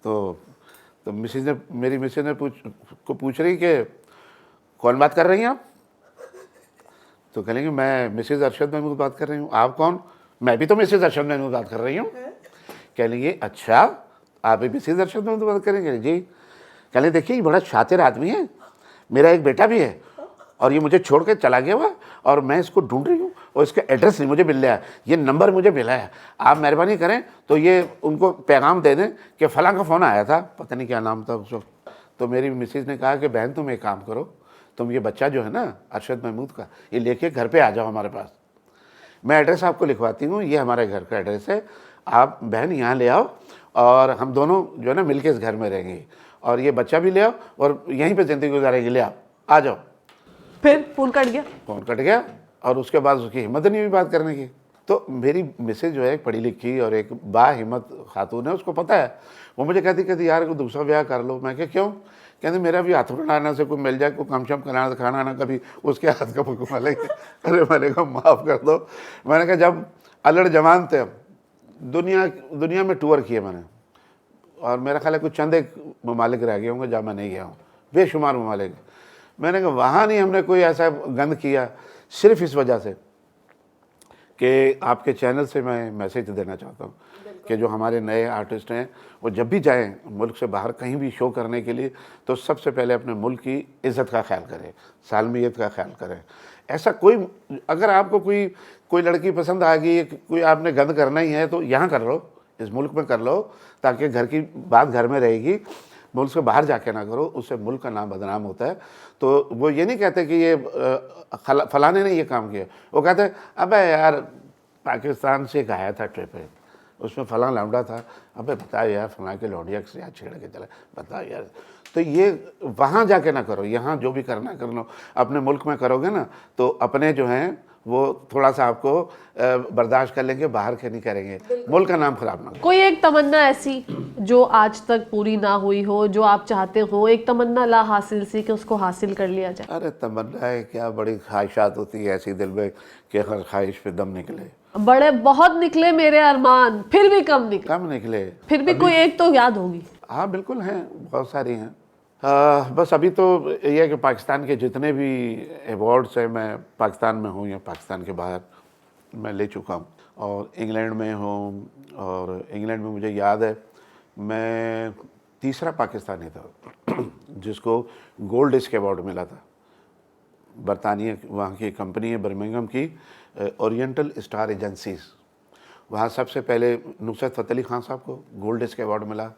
तो मेरी मिसेज़ ने पूछ रही कि कौन बात कर रही हैं आप? तो कहेंगे मैं मिसेज़ अरशद महमूद बात कर रही हूँ। आप कौन? मैं भी तो मिसेज़ अरशद महमूद बात कर रही हूँ। कह लेंगे अच्छा आप भी मिसेज़ अरशद महमूद बात करेंगे? जी। कह लें देखिए ये बड़ा शातिर आदमी है, मेरा एक बेटा भी है और ये मुझे छोड़ के चला गया हुआ और मैं इसको ढूंढ रही हूँ और इसका एड्रेस नहीं मुझे मिल रहा है, ये नंबर मुझे मिला है, आप मेहरबानी करें तो ये उनको पैगाम दे दें कि फ़लाँ का फ़ोन आया था, पता नहीं क्या नाम था उसको। तो मेरी मिसेज़ ने कहा कि बहन तुम एक काम करो, तुम ये बच्चा जो है ना अरशद महमूद का, ये लेके घर पे आ जाओ हमारे पास, मैं एड्रेस आपको लिखवाती हूँ, ये हमारे घर का एड्रेस है, आप बहन यहाँ ले आओ और हम दोनों जो है ना मिल के इस घर में रहेंगे और ये बच्चा भी ले आओ और यहीं पे ज़िंदगी गुजारेंगे, ले आओ आ जाओ। फिर फ़ोन कट गया? फ़ोन कट गया और उसके बाद उसकी हिम्मत नहीं हुई बात करने की। तो मेरी मिसेज जो है एक पढ़ी लिखी और एक बाहिम्मत खातून है, उसको पता है, वो मुझे कहती यार को दूसरा ब्याह कर लो। मैं क्या क्यों? कहते मेरा भी हाथ बनाना से कोई मिल जाए, कोई कम शम कराना खाना ना, कभी उसके हाथ का पकवा लेंगे। अरे मैंने कहा माफ़ कर दो। मैंने कहा जब अल्लड़ जवान थे, दुनिया में टूर किए मैंने और मेरा ख्याल है कुछ चंद एक ममालिक रह गए होंगे जहाँ मैं नहीं गया हूँ, बेशुमार ममालिक। मैंने कहा वहाँ नहीं हमने कोई ऐसा गंद किया, सिर्फ इस वजह से कि आपके चैनल से मैं मैसेज देना चाहता हूँ कि जो हमारे नए आर्टिस्ट हैं वो जब भी जाएं मुल्क से बाहर कहीं भी शो करने के लिए तो सबसे पहले अपने मुल्क की इज़्ज़त का ख्याल करें, सालमियत का ख्याल करें। ऐसा कोई अगर आपको कोई लड़की पसंद आ गई, कोई आपने गंद करना ही है तो यहाँ कर लो, इस मुल्क में कर लो, ताकि घर की बात घर में रहेगी, मुल्क से बाहर जाके ना करो, उससे मुल्क का नाम बदनाम होता है। तो वो ये नहीं कहते कि ये फलाने ने ये काम किया, वो कहते हैं अबे यार पाकिस्तान से एक आया था ट्रिप पे, उसमें फलां लौंडा था, अबे बता यार फलां के लौंडिया से यार छेड़ के चला, बता यार। तो ये वहाँ जाके ना करो, यहाँ जो भी करना कर लो, अपने मुल्क में करोगे ना तो अपने जो हैं वो थोड़ा सा आपको बर्दाश्त कर लेंगे, बाहर के नहीं करेंगे, मुल्क का नाम खराब ना हो। कोई एक तमन्ना ऐसी जो आज तक पूरी ना हुई हो, जो आप चाहते हो, एक तमन्ना ला हासिल सी कि उसको हासिल कर लिया जाए? अरे तमन्ना है क्या, बड़ी ख्वाहिशात होती है ऐसी दिल में कि हर ख्वाहिश पे दम निकले। बड़े बहुत निकले मेरे अरमान, फिर भी कम निकले। कम निकले, फिर भी कोई एक तो याद होगी। हाँ बिल्कुल हैं, बहुत सारी हैं। बस अभी तो ये है कि पाकिस्तान के जितने भी अवार्ड्स हैं, मैं पाकिस्तान में हूँ या पाकिस्तान के बाहर मैं ले चुका हूँ, और इंग्लैंड में हूँ, और इंग्लैंड में मुझे याद है मैं तीसरा पाकिस्तानी था जिसको गोल्ड डिस्क अवार्ड मिला था। बरतानिया वहाँ की कंपनी है बर्मिंघम की, ओरिएंटल स्टार एजेंसीज, वहाँ सबसे पहले नुसरत फ़तेह अली खान साहब को गोल्ड डिस्क अवार्ड मिला,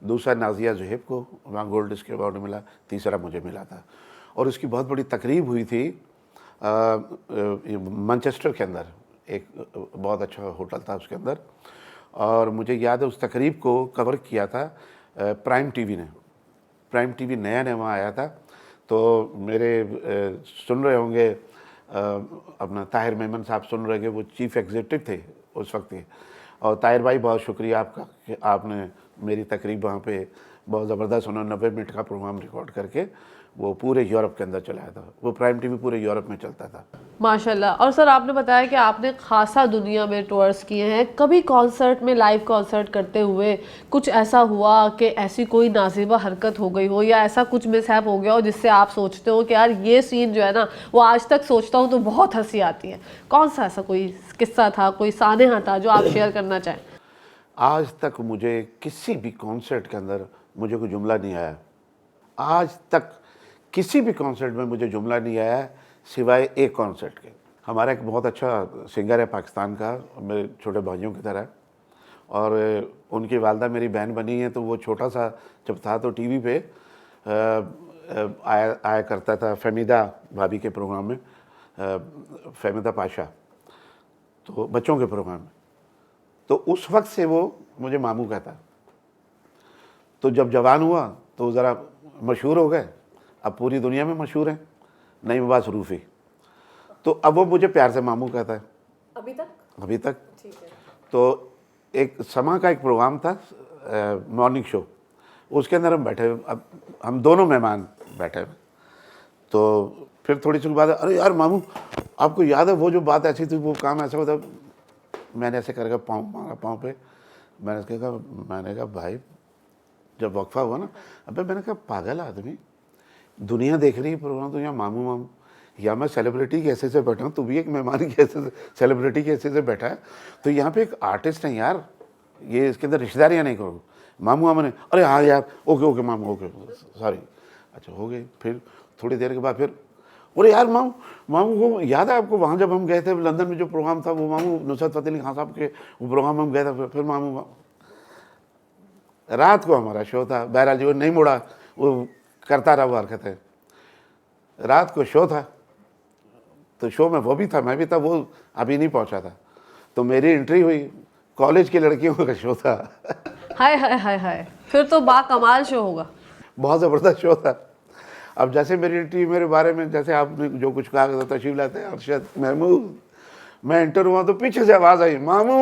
दूसरा नाजिया ज़ुहैब को वहाँ गोल्ड डिस्क अवार्ड मिला, तीसरा मुझे मिला था। और उसकी बहुत बड़ी तकरीब हुई थी मैनचेस्टर के अंदर, एक बहुत अच्छा होटल था उसके अंदर, और मुझे याद है उस तकरीब को कवर किया था प्राइम टीवी ने। प्राइम टीवी नया नया वहाँ आया था, तो मेरे सुन रहे होंगे अपना ताहिर मेमन साहब सुन रहे होंगे, वो चीफ़ एग्जीक्यूटिव थे उस वक्त के। और ताहिर भाई बहुत शुक्रिया आपका कि आपने मेरी तकरीब वहाँ पे बहुत ज़बरदस्त, उन्होंने 90 मिनट का प्रोग्राम रिकॉर्ड करके वो पूरे यूरोप के अंदर चलाया था। वो प्राइम टीवी पूरे यूरोप में चलता था। माशाल्लाह। और सर आपने बताया कि आपने खासा दुनिया में टूर्स किए हैं, कभी कॉन्सर्ट में लाइव कॉन्सर्ट करते हुए कुछ ऐसा हुआ कि ऐसी कोई नाज़िबा हरकत हो गई हो या ऐसा कुछ मिसहैप हो गया हो जिससे आप सोचते हो कि यार ये सीन जो है ना वो आज तक सोचता हूँ तो बहुत हंसी आती है? कौन सा ऐसा कोई किस्सा था, कोई सानेहा था जो आप शेयर करना चाहें? आज तक मुझे किसी भी कॉन्सर्ट के अंदर मुझे कोई जुमला नहीं आया, आज तक किसी भी कॉन्सर्ट में मुझे जुमला नहीं आया सिवाय एक कॉन्सर्ट के। हमारा एक बहुत अच्छा सिंगर है पाकिस्तान का, मेरे छोटे भाइयों की तरह, और उनकी वालदा मेरी बहन बनी है, तो वो छोटा सा जब था तो टीवी पे आया करता था फहमीदा भाभी के प्रोग्राम में, फहमीदा पाशा, तो बच्चों के प्रोग्राम में, तो उस वक्त से वो मुझे मामू कहता। तो जब जवान हुआ तो ज़रा मशहूर हो गए, अब पूरी दुनिया में मशहूर हैं, नईम अब्बास रूफ़ी, तो अब वो मुझे प्यार से मामू कहता है अभी तक। ठीक है। तो एक समा का एक प्रोग्राम था मॉर्निंग शो, उसके अंदर हम बैठे, अब हम दोनों मेहमान बैठे हुए, तो फिर थोड़ी सी बात, अरे यार मामू आपको याद है वो जो बात ऐसी थी, वो काम ऐसा होता। मैंने ऐसे करके पाँव मारा पाँव पे, मैंने कहा भाई जब वक्फा हुआ ना, अबे मैंने कहा पागल आदमी, दुनिया देख रही है प्रोग्राम, तो यहाँ मामू मामू, या मैं सेलिब्रिटी के ऐसे से बैठा हूँ, तू भी एक मेहमान की ऐसे सेलिब्रिटी के ऐसे से बैठा है, तो यहाँ पे एक आर्टिस्ट है यार, ये इसके अंदर रिश्तेदारियाँ नहीं करो। मामू मामू ने अरे हाँ यार ओके ओके मामू ओके सॉरी, अच्छा हो गई। फिर थोड़ी देर के बाद फिर अरे यार मामू मामू वो याद है आपको वहाँ जब हम गए थे लंदन में जो प्रोग्राम था, वो मामू नुसरत फ़तेह अली खान साहब के वो प्रोग्राम हम गए थे। फिर मामू रात को हमारा शो था, बहरहाल जी वो नहीं मुड़ा, वो करता रहा वो हरकतें। रात को शो था, तो शो में वो भी था, मैं भी था, वो अभी नहीं पहुंचा था, तो मेरी एंट्री हुई, कॉलेज की लड़कियों का शो था। हाय हाय हाय हाय, फिर तो बाकमाल शो होगा। बहुत ज़बरदस्त शो था। अब जैसे मेरी एंट्री, मेरे बारे में जैसे आपने जो कुछ कहा था, तशरीफ लाते हैं अरशद महमूद, मैं एंटर हुआ तो पीछे से आवाज़ आई मामू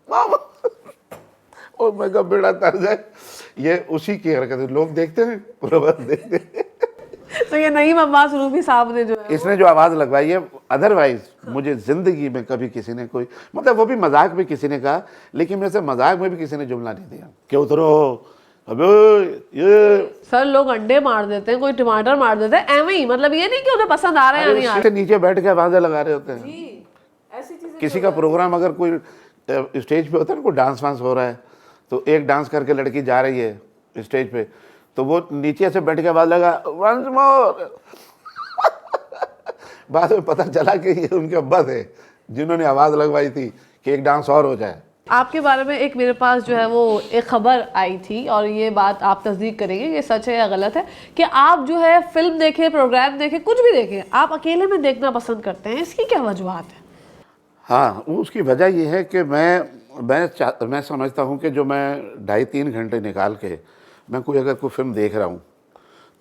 मामू, और मैं कहा बेड़ा तर जाए, ये उसी की हरकत है, लोग देखते हैं पूरा बस देखते हैं। तो ये नईम अब्बास रूफ़ी साहब ने जो है इसने जो आवाज़ लगवाई है, अदरवाइज मुझे ज़िंदगी में कभी किसी ने कोई, मतलब वो भी मजाक में किसी ने कहा, लेकिन मेरे से मजाक में भी किसी ने जुमला नहीं दिया कि उतरो अबे ये। सर लोग अंडे मार देते हैं, कोई टमाटर मार देते हैं, एवं ही, मतलब ये नहीं कि उन्हें पसंद आ रहा है या नहीं आ रहा। नीचे बैठ के आवाज़ें लगा रहे होते हैं। ऐसी चीजें किसी का प्रोग्राम अगर कोई स्टेज पे होता है ना, कोई डांस वांस हो रहा है, तो एक डांस करके लड़की जा रही है स्टेज पे, तो वो नीचे से बैठ के आवाज़ लगा वंस मोर। बाद में पता चला कि ये उनके अब्बा थे जिन्होंने आवाज़ लगवाई थी कि एक डांस और हो जाए। आपके बारे में एक मेरे पास जो है वो एक खबर आई थी, और ये बात आप तस्दीक करेंगे ये सच है या गलत है, कि आप जो है फिल्म देखें, प्रोग्राम देखें, कुछ भी देखें, आप अकेले में देखना पसंद करते हैं। इसकी क्या वजूहत है? हाँ, वो उसकी वजह ये है कि मैं समझता हूँ कि जो मैं 2.5-3 घंटे निकाल के मैं कोई अगर कोई फ़िल्म देख रहा हूँ,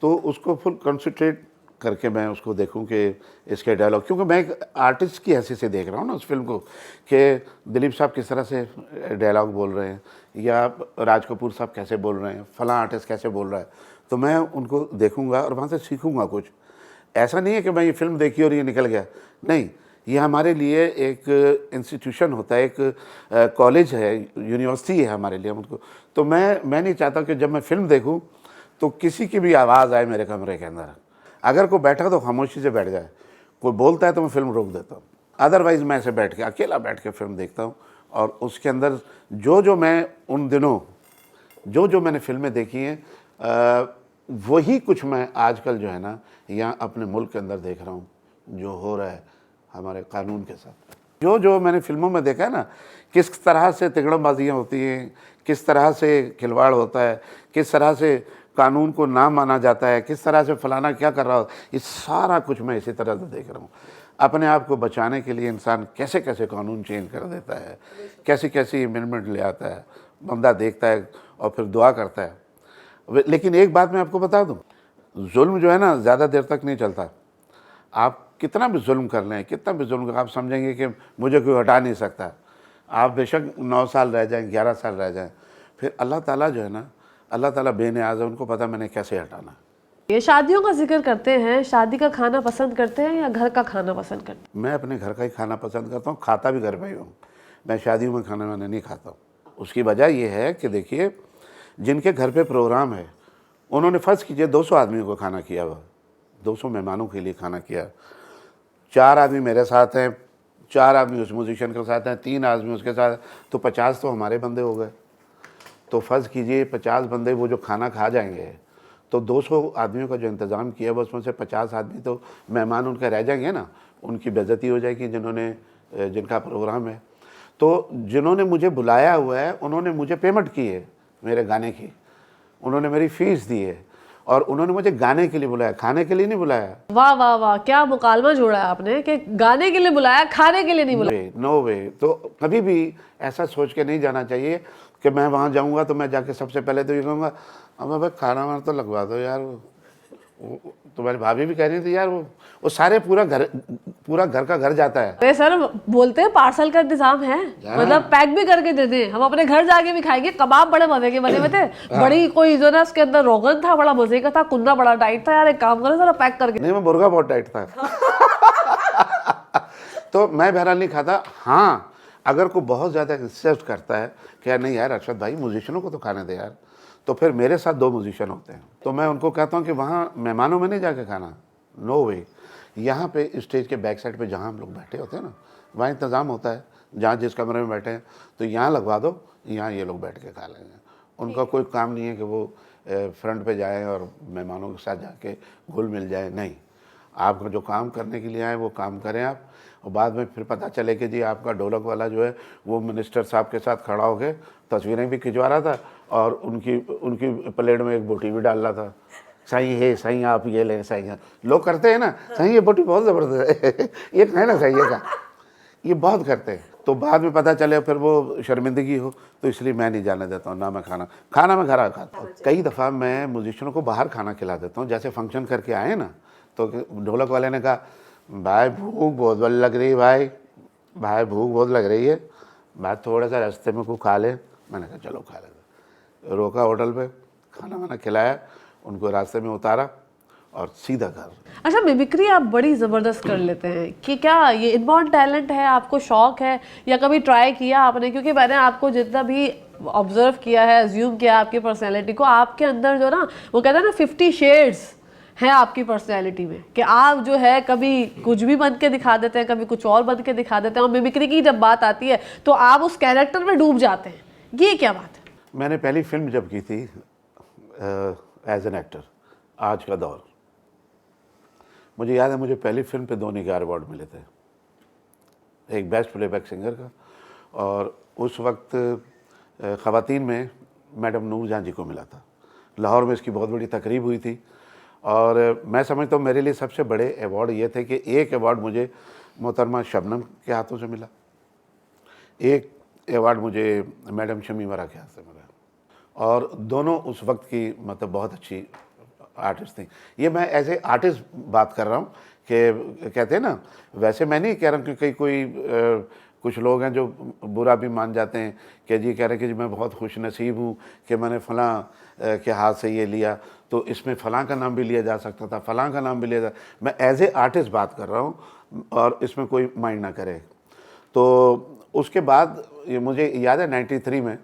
तो उसको फुल कंसंट्रेट करके मैं उसको देखूं कि इसके डायलॉग, क्योंकि मैं एक आर्टिस्ट की हैसियत से देख रहा हूँ ना उस फिल्म को, कि दिलीप साहब किस तरह से डायलॉग बोल रहे हैं या राज कपूर साहब कैसे बोल रहे हैं, फलां आर्टिस्ट कैसे बोल रहा है, तो मैं उनको देखूंगा और वहाँ से सीखूंगा कुछ। ऐसा नहीं है कि मैं ये फिल्म देखी और ये निकल गया, नहीं, ये हमारे लिए एक इंस्टीट्यूशन होता है, एक कॉलेज है, यूनिवर्सिटी है हमारे लिए उनको। तो मैं नहीं चाहता कि जब मैं फिल्म देखूं तो किसी की भी आवाज़ आए मेरे कमरे के अंदर। अगर कोई बैठा तो खामोशी से बैठ जाए, कोई बोलता है तो मैं फिल्म रोक देता हूँ, अदरवाइज़ मैं ऐसे बैठ के अकेला बैठ के फिल्म देखता हूँ। और उसके अंदर जो मैं उन दिनों जो मैंने फिल्में देखी हैं, वही कुछ मैं आजकल जो है ना यहाँ अपने मुल्क के अंदर देख रहा हूँ जो हो रहा है हमारे कानून के साथ। जो मैंने फिल्मों में देखा है ना, किस तरह से तिकड़मबाजियाँ होती हैं, किस तरह से खिलवाड़ होता है, किस तरह से कानून को ना माना जाता है, किस तरह से फलाना क्या कर रहा हो, ये सारा कुछ मैं इसी तरह से देख रहा हूँ। अपने आप को बचाने के लिए इंसान कैसे कैसे कानून चेंज कर देता है, कैसी कैसी अमेंडमेंट ले आता है, बंदा देखता है और फिर दुआ करता है। लेकिन एक बात मैं आपको बता दूँ, जुल्म जो है ना ज़्यादा देर तक नहीं चलता। आप कितना भी जुल्म कर लें, कितना भी जुल्म आप समझेंगे कि मुझे कोई हटा नहीं सकता, आप बेशक 9 साल रह जाएं, 11 साल रह जाएं, फिर अल्लाह ताला जो है ना, अल्लाह ताला बेनियाज़ है, उनको पता मैंने कैसे हटाना। ये शादियों का जिक्र करते हैं, शादी का खाना पसंद करते हैं या घर का खाना पसंद करते हैं? मैं अपने घर का ही खाना पसंद करता हूँ, खाता भी घर पे ही हूँ। मैं शादियों में खाना वाना नहीं खाता हूँ। उसकी वजह ये है कि देखिए, जिनके घर पे प्रोग्राम है, उन्होंने फ़र्ज़ कीजिए 200 आदमियों को खाना किया हुआ, 200 मेहमानों के लिए खाना किया। 4 आदमी मेरे साथ हैं, 4 आदमी उस म्यूजिशियन के साथ हैं, 3 आदमी उसके साथ, तो 50 तो हमारे बंदे हो गए। तो फ़र्ज़ कीजिए 50 बंदे वो जो खाना खा जाएंगे, तो 200 आदमियों का जो इंतज़ाम किया है उसमें से 50 आदमी तो मेहमान उनके रह जाएंगे ना, उनकी बेइज्जती हो जाएगी जिनका प्रोग्राम है। तो जिन्होंने मुझे बुलाया हुआ है उन्होंने मुझे पेमेंट की है मेरे गाने की, उन्होंने मेरी फ़ीस दी है और उन्होंने मुझे गाने के लिए बुलाया, खाने के लिए नहीं बुलाया। वाह वाह वाह, क्या मुकालमा जोड़ा है आपने कि गाने के लिए बुलाया, खाने के लिए नहीं बुलाया। नो वे। तो कभी भी ऐसा सोच के नहीं जाना चाहिए कि मैं वहाँ जाऊँगा तो मैं जाके सबसे पहले तो ये कहूँगा, अब भाई खाना वाना तो लगवा दो यार। तुम्हारी भाभी भी कह रही थी यार, वो सारे पूरा घर का घर जाता है। अरे सर, बोलते हैं पार्सल का इंतजाम है, मतलब पैक भी करके दे दें, हम अपने घर जाके भी खाएंगे। कबाब बड़े मजे के बने हुए थे, बड़ी कोई जो ना उसके अंदर रोगन था, बड़ा मजे का था, कुन्ना बड़ा टाइट था। यार एक काम करो जरा पैक करके। नहीं, मैं मुर्गा बहुत टाइट था। तो मैं बहरहाल नहीं खाता। हाँ, अगर कोई बहुत ज़्यादा इंसिस्ट करता है कि यार नहीं यार अरशद भाई, म्यूजिशियनों को तो खाने दे यार, तो फिर मेरे साथ 2 म्यूजिशियन होते हैं, तो मैं उनको कहता हूँ कि वहाँ मेहमानों में नहीं जाके खाना, नो वे। यहाँ पे स्टेज के बैक साइड पे जहाँ हम लोग बैठे होते हैं ना, वहाँ इंतज़ाम होता है, जहाँ जिस कमरे में बैठे हैं तो यहाँ लगवा दो, यहाँ ये लोग बैठ के खा लेंगे। उनका कोई काम नहीं है कि वो फ्रंट पे जाएं और मेहमानों के साथ जाके घुल मिल जाए, नहीं। आप जो काम करने के लिए आए वो काम करें आप, और बाद में फिर पता चले कि जी आपका ढोलक वाला जो है वो मिनिस्टर साहब के साथ खड़ा होकर तस्वीरें भी खिंचवा रहा था और उनकी प्लेट में एक बोटी भी डाल रहा था। सही है, सही आप ये लें, सही है, लोग करते हैं ना, सही ये बोटी बहुत ज़बरदस्त है, ये कहना सही है का, ये बहुत करते हैं। तो बाद में पता चले फिर वो शर्मिंदगी हो, तो इसलिए मैं नहीं जाने देता हूँ ना। मैं खाना मैं घर खाता हूँ। कई दफ़ा मैं म्यूजिशियनों को बाहर खाना खिला देता हूँ, जैसे फंक्शन करके आए ना, तो ढोलक वाले ने कहा भाई भूख बहुत बड़ी लग रही है, भाई भूख बहुत लग रही है भाई, थोड़ा सा रास्ते में कुछ खा ले। मैंने कहा चलो खा लेते। रोका होटल पे, खाना वाना खिलाया, उनको रास्ते में उतारा और सीधा घर। अच्छा, मिमिक्री आप बड़ी ज़बरदस्त कर लेते हैं, कि क्या ये इनबॉर्न टैलेंट है, आपको शौक है या कभी ट्राई किया आपने? क्योंकि मैंने आपको जितना भी ऑब्जर्व किया है, अज्यूम किया आपकी पर्सनैलिटी को, आपके अंदर जो ना वो कहते हैं ना 50 शेड्स है आपकी पर्सनैलिटी में, कि आप जो है कभी कुछ भी बन के दिखा देते हैं, कभी कुछ और बन के दिखा देते हैं, और मिमिक्री की जब बात आती है तो आप उस कैरेक्टर में डूब जाते हैं। ये क्या बात है? मैंने पहली फिल्म जब की थी एज एन एक्टर, आज का दौर, मुझे याद है मुझे पहली फिल्म पे 2 निगार अवार्ड मिले थे, एक बेस्ट प्लेबैक सिंगर का, और उस वक्त ख़वातीन में मैडम नूर जहाँ जी को मिला था। लाहौर में इसकी बहुत बड़ी तकरीब हुई थी, और मैं समझता हूँ मेरे लिए सबसे बड़े अवार्ड ये थे कि एक अवार्ड मुझे मोहतरमा शबनम के हाथों से मिला, एक अवार्ड मुझे मैडम शमी वरा के हाथ से मिला, और दोनों उस वक्त की मतलब बहुत अच्छी आर्टिस्ट थी। ये मैं एज ए आर्टिस्ट बात कर रहा हूँ कि कहते हैं ना, वैसे मैं नहीं कह रहा हूँ कि कोई कुछ लोग हैं जो बुरा भी मान जाते हैं कि जी कह रहे हैं कि जी मैं बहुत खुश नसीब हूँ कि मैंने फ़लाँ के हाथ से ये लिया, तो इसमें फ़लाँ का नाम भी लिया जा सकता था, फ़लाँ का नाम भी लिया जा। मैं एज ए आर्टिस्ट बात कर रहा हूँ और इसमें कोई माइंड ना करे। तो उसके बाद ये मुझे याद है 93 में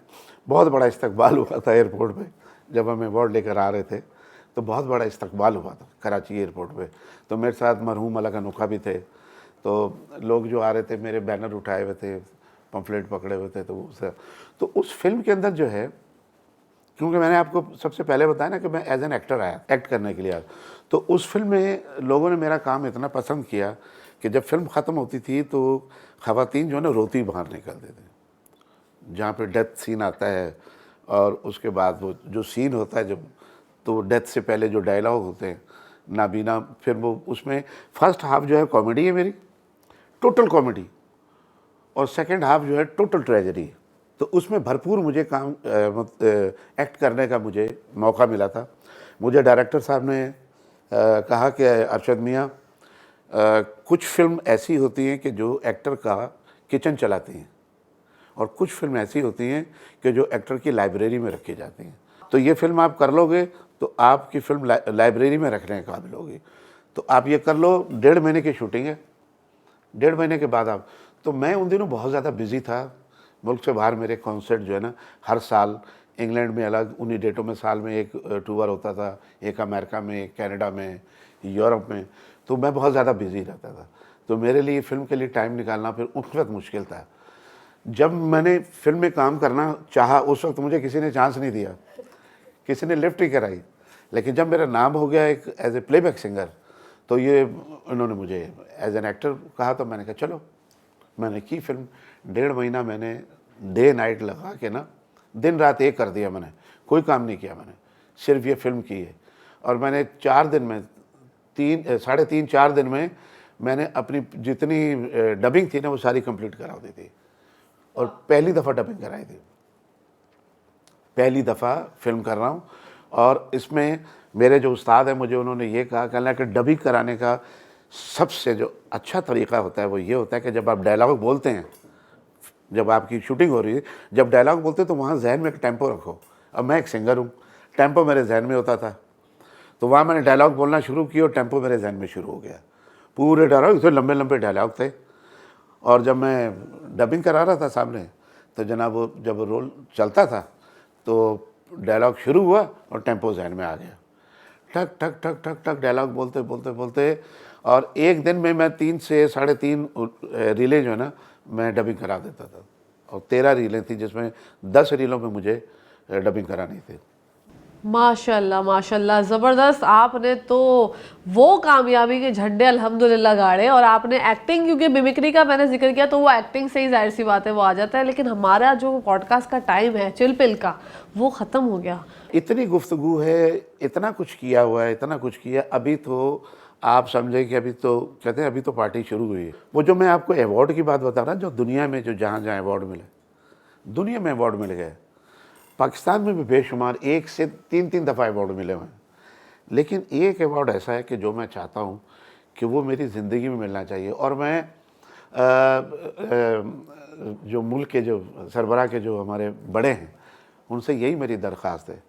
बहुत बड़ा इस्तकबाल हुआ था एयरपोर्ट पे, जब हम अवार्ड लेकर आ रहे थे तो बहुत बड़ा इस्तकबाल हुआ था कराची एयरपोर्ट पे। तो मेरे साथ मरहूम मलक अनोखा भी थे, तो लोग जो आ रहे थे मेरे बैनर उठाए हुए थे, पम्फलेट पकड़े हुए थे, तो उस फिल्म के अंदर जो है, क्योंकि मैंने आपको सबसे पहले बताया ना कि मैं एज एन एक्टर आया, एक्ट करने के लिए आया, तो उस फिल्म में लोगों ने मेरा काम इतना पसंद किया कि जब फिल्म ख़त्म होती थी तो ख़वातीन जो है ना रोती बाहर निकलते थे, जहाँ पे डेथ सीन आता है और उसके बाद वो जो सीन होता है जब, तो डेथ से पहले जो डायलॉग होते हैं नाबीना, फिर वो उसमें फर्स्ट हाफ जो है कॉमेडी है मेरी, टोटल कॉमेडी, और सेकंड हाफ जो है टोटल ट्रेजेडी। तो उसमें भरपूर मुझे काम एक्ट करने का मुझे मौका मिला था। मुझे डायरेक्टर साहब ने कहा कि अरशद मियाँ, कुछ फिल्म ऐसी होती हैं कि जो एक्टर का किचन चलाती हैं, और कुछ फिल्म ऐसी होती हैं कि जो एक्टर की लाइब्रेरी में रखी जाती हैं। तो ये फिल्म आप कर लोगे तो आपकी फिल्म लाइब्रेरी में रखने के काबिल होगी, तो आप ये कर लो। 1.5 महीने की शूटिंग है, 1.5 महीने के बाद आप, तो मैं उन दिनों बहुत ज़्यादा बिजी था। मुल्क से बाहर मेरे कॉन्सर्ट जो है ना हर साल, इंग्लैंड में अलग उन्हीं डेटों में साल में एक टूर होता था, एक अमेरिका में, एक कनाडा में, यूरोप में, तो मैं बहुत ज़्यादा बिजी रहता था। तो मेरे लिए फिल्म के लिए टाइम निकालना फिर उस वक्त मुश्किल था। जब मैंने फिल्म में काम करना चाहा उस वक्त मुझे किसी ने चांस नहीं दिया, किसी ने लिफ्ट ही कराई। लेकिन जब मेरा नाम हो गया एक एज ए प्लेबैक सिंगर, तो ये उन्होंने मुझे एज एन एक्टर कहा, तो मैंने कहा चलो। मैंने की फिल्म, 1.5 महीना मैंने डे नाइट लगा के ना, दिन रात एक कर दिया मैंने, कोई काम नहीं किया मैंने, सिर्फ ये फिल्म की है। और मैंने 4 दिन में, 3 3.5 4 दिन में मैंने अपनी जितनी डबिंग थी ना वो सारी कंप्लीट करा दी थी, और पहली दफ़ा डबिंग कराई थी, पहली दफ़ा फिल्म कर रहा हूँ। और इसमें मेरे जो उस्ताद हैं मुझे उन्होंने ये कहा कि डबिंग कराने का सबसे जो अच्छा तरीक़ा होता है वो ये होता है कि जब आप डायलॉग बोलते हैं, जब आपकी शूटिंग हो रही है, जब डायलॉग बोलते हैं तो वहाँ जहन में एक टेम्पो रखो। अब मैं एक सिंगर हूँ, टेम्पो मेरे जहन में होता था, तो वहाँ मैंने डायलॉग बोलना शुरू किया और टेम्पो मेरे जहन में शुरू हो गया। पूरे डायलॉग, इतने लंबे लंबे डायलॉग थे। और जब मैं डबिंग करा रहा था सामने, तो जनाब वो जब रोल चलता था तो डायलॉग शुरू हुआ और टेम्पो जहन में आ गया, ठक ठक ठक ठक ठक डायलॉग बोलते बोलते बोलते, और एक दिन में मैं 3 से 3.5 रीलें जो है ना मैं डबिंग करा देता था, और 13 रीलें थी जिसमें 10 रीलों में मुझे डबिंग करानी थी। माशाल्लाह माशाल्लाह, ज़बरदस्त। आपने तो वो कामयाबी के झंडे अल्हम्दुलिल्लाह गाड़े, और आपने एक्टिंग, क्योंकि मिमिक्री का मैंने जिक्र किया तो वो एक्टिंग से ही जाहिर सी बात है वो आ जाता है। लेकिन हमारा जो पॉडकास्ट का टाइम है चिलपिल का, वो ख़त्म हो गया। इतनी गुफ्तगू है, इतना कुछ किया हुआ है, इतना कुछ किया। अभी तो आप समझे कि अभी तो कहते हैं अभी तो पार्टी शुरू हुई है। वो जो मैं आपको अवार्ड की बात बता रहा, जो दुनिया में जो जहाँ जहाँ अवार्ड मिले, दुनिया में अवार्ड मिल गए, पाकिस्तान में भी बेशुमार 1 से 3 दफ़ा अवार्ड मिले हुए हैं। लेकिन एक अवार्ड ऐसा है कि जो मैं चाहता हूँ कि वो मेरी ज़िंदगी में मिलना चाहिए। और मैं जो मुल्क के जो सरबराह के जो हमारे बड़े हैं उनसे यही मेरी दरख्वास्त है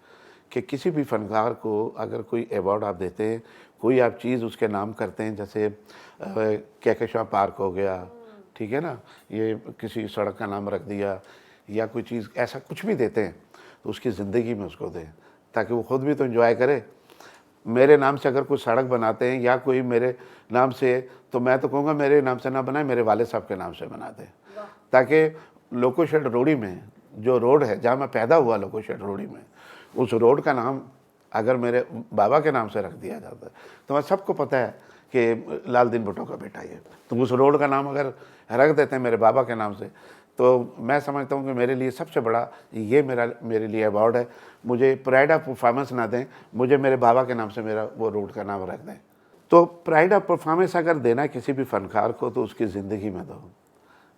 कि किसी भी फ़नकार को अगर कोई अवार्ड आप देते हैं, कोई आप चीज़ उसके नाम करते हैं, जैसे कहकशां पार्क हो गया, ठीक है ना, ये किसी सड़क का नाम रख दिया, या कोई चीज़ ऐसा कुछ भी देते हैं तो उसकी ज़िंदगी में उसको दें, ताकि वो ख़ुद भी तो एंजॉय करे। मेरे नाम से अगर कोई सड़क बनाते हैं या कोई मेरे नाम से, तो मैं तो कहूँगा मेरे नाम से ना बनाए, मेरे वाले साहब के नाम से बना दें, ताकि लोको शेड रोडी में जो रोड है जहाँ मैं पैदा हुआ, लोको शेड रोडी में, उस रोड का नाम अगर मेरे बाबा के नाम से रख दिया जाता है तो मैं सबको पता है कि लाल दीन भुट्टो का बेटा ये, तो उस रोड का नाम अगर रख देते हैं मेरे बाबा के नाम से, तो मैं समझता हूँ कि मेरे लिए सबसे बड़ा ये मेरे लिए अवार्ड है। मुझे प्राइड ऑफ परफॉर्मेंस ना दें, मुझे मेरे बाबा के नाम से मेरा वो रोड का नाम रख दें। तो प्राइड ऑफ परफॉर्मेंस अगर देना है किसी भी फ़नकार को तो उसकी ज़िंदगी में दो,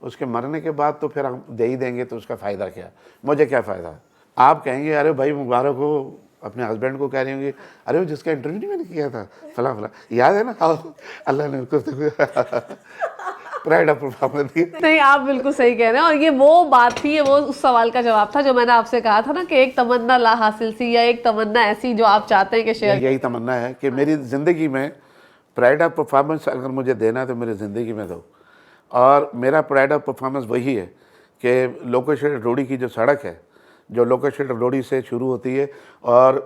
उसके मरने के बाद तो फिर हम दे ही देंगे, तो उसका फ़ायदा क्या, मुझे क्या फ़ायदा। आप कहेंगे अरे भाई मुबारक हो, अपने हस्बैंड को कह रही होंगी अरे वो जिसका इंटरव्यू नहीं मैंने किया था फला फला, याद है ना, हाँ अल्लाह ने उसको प्राइड ऑफ परफॉर्मेंस दी। नहीं, आप बिल्कुल सही कह रहे हैं, और ये वो बात थी, ये वो उस सवाल का जवाब था जो मैंने आपसे कहा था ना कि एक तमन्ना ला हासिल सी, या एक तमन्ना ऐसी जो आप चाहते हैं कि शेयर। यही तमन्ना है कि मेरी ज़िंदगी में प्राइड ऑफ परफॉर्मेंस अगर मुझे देना है तो मेरी ज़िंदगी में दो। और मेरा प्राइड ऑफ परफॉर्मेंस वही है कि लोकेशेड रोडी की जो सड़क है, जो लोकेशेड रोडी से शुरू होती है और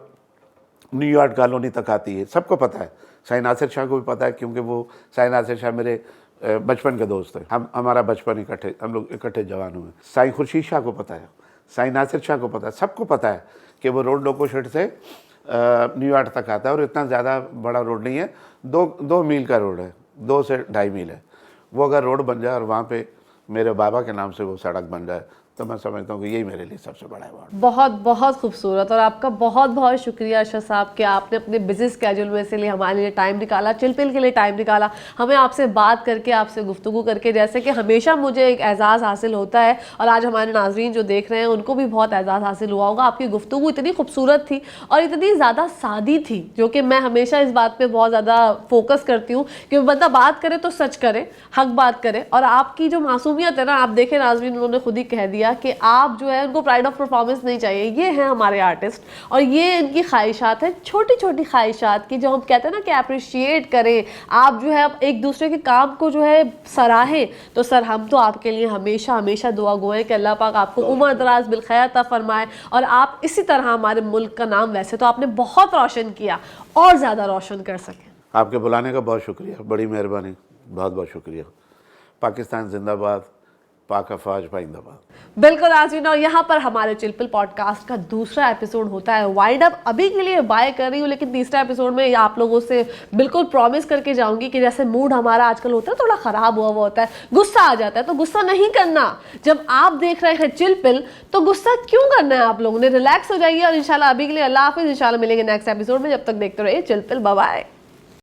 न्यूयॉर्क कॉलोनी तक आती है, सबको पता है, साईं नासिर शाह को भी पता है, क्योंकि वो साईं नासिर शाह मेरे बचपन के दोस्त हैं, हमारा बचपन इकट्ठे, हम लोग इकट्ठे जवान हुए। साईं खुर्शीद शाह को पता है, साईं नासिर शाह को पता है, सबको पता है कि वो रोड लोकेशेड से न्यूयॉर्क तक आता है, और इतना ज़्यादा बड़ा रोड नहीं है, 2 मील का रोड है, 2 से 2.5 मील है। वो अगर रोड बन जाए और वहाँ पे मेरे बाबा के नाम से वो सड़क बन जाए, तो मैं समझता हूँ कि यही मेरे लिए सबसे बड़ा अवार्ड। बहुत बहुत खूबसूरत, और आपका बहुत बहुत शुक्रिया अरशद साहब कि आपने अपने बिजी स्केड्यूल में से लिए हमारे लिए टाइम निकाला, चिलपिल के लिए टाइम निकाला, हमें आपसे बात करके, आपसे गुफ्तगू करके, जैसे कि हमेशा मुझे एक एजाज़ हासिल होता है, और आज हमारे नाजरीन जो देख रहे हैं उनको भी बहुत एजाज़ हासिल हुआ होगा। आपकी गुफ्तगू इतनी खूबसूरत थी और इतनी ज़्यादा सादी थी, जो कि मैं हमेशा इस बात पर बहुत ज़्यादा फोकस करती हूँ कि बंदा बात करे तो सच करे, हक बात करे। और आपकी जो मासूमियत है ना, आप देखें नाजरीन, उन्होंने खुद ही कह दिया कि आप जो है उनको प्राइड ऑफ परफॉर्मेंस नहीं चाहिए, ये हैं हमारे आर्टिस्ट, और ये इनकी ख्वाहिशात है, छोटी छोटी ख्वाहिशात की, जो हम कहते हैं ना कि अप्रिशिएट करें, आप जो है एक दूसरे के काम को जो है सराहें। तो सर, हम तो आपके लिए हमेशा हमेशा दुआ गो हैं कि अल्लाह पाक आपको उम्र दराज बिल खैर अता फरमाए, और आप इसी तरह हमारे मुल्क का नाम, वैसे तो आपने बहुत रोशन किया, और ज़्यादा रोशन कर सकें। आपके बुलाने का बहुत शुक्रिया, बड़ी मेहरबानी, बहुत बहुत शुक्रिया। पाकिस्तान जिंदाबाद, पाक अफवाज पाइंदाबाद। बिल्कुल आज़मीन, और यहाँ पर हमारे चिलपिल पॉडकास्ट का दूसरा एपिसोड होता है वाइंड अप। अभी के लिए बाय कर रही हूँ, लेकिन तीसरा एपिसोड में आप लोगों से बिल्कुल प्रॉमिस करके जाऊंगी कि जैसे मूड हमारा आजकल होता है थोड़ा ख़राब हुआ होता है, गुस्सा आ जाता है, तो गुस्सा नहीं करना। जब आप देख रहे हैं चिलपिल, तो गुस्सा क्यों करना है, आप लोगों ने रिलैक्स हो जाइए। और इंशाल्लाह अभी के लिए अल्लाह हाफिज़, इंशाल्लाह मिलेंगे नेक्स्ट एपिसोड में। जब तक देखते रहिए चिलपिल, बाय बाय।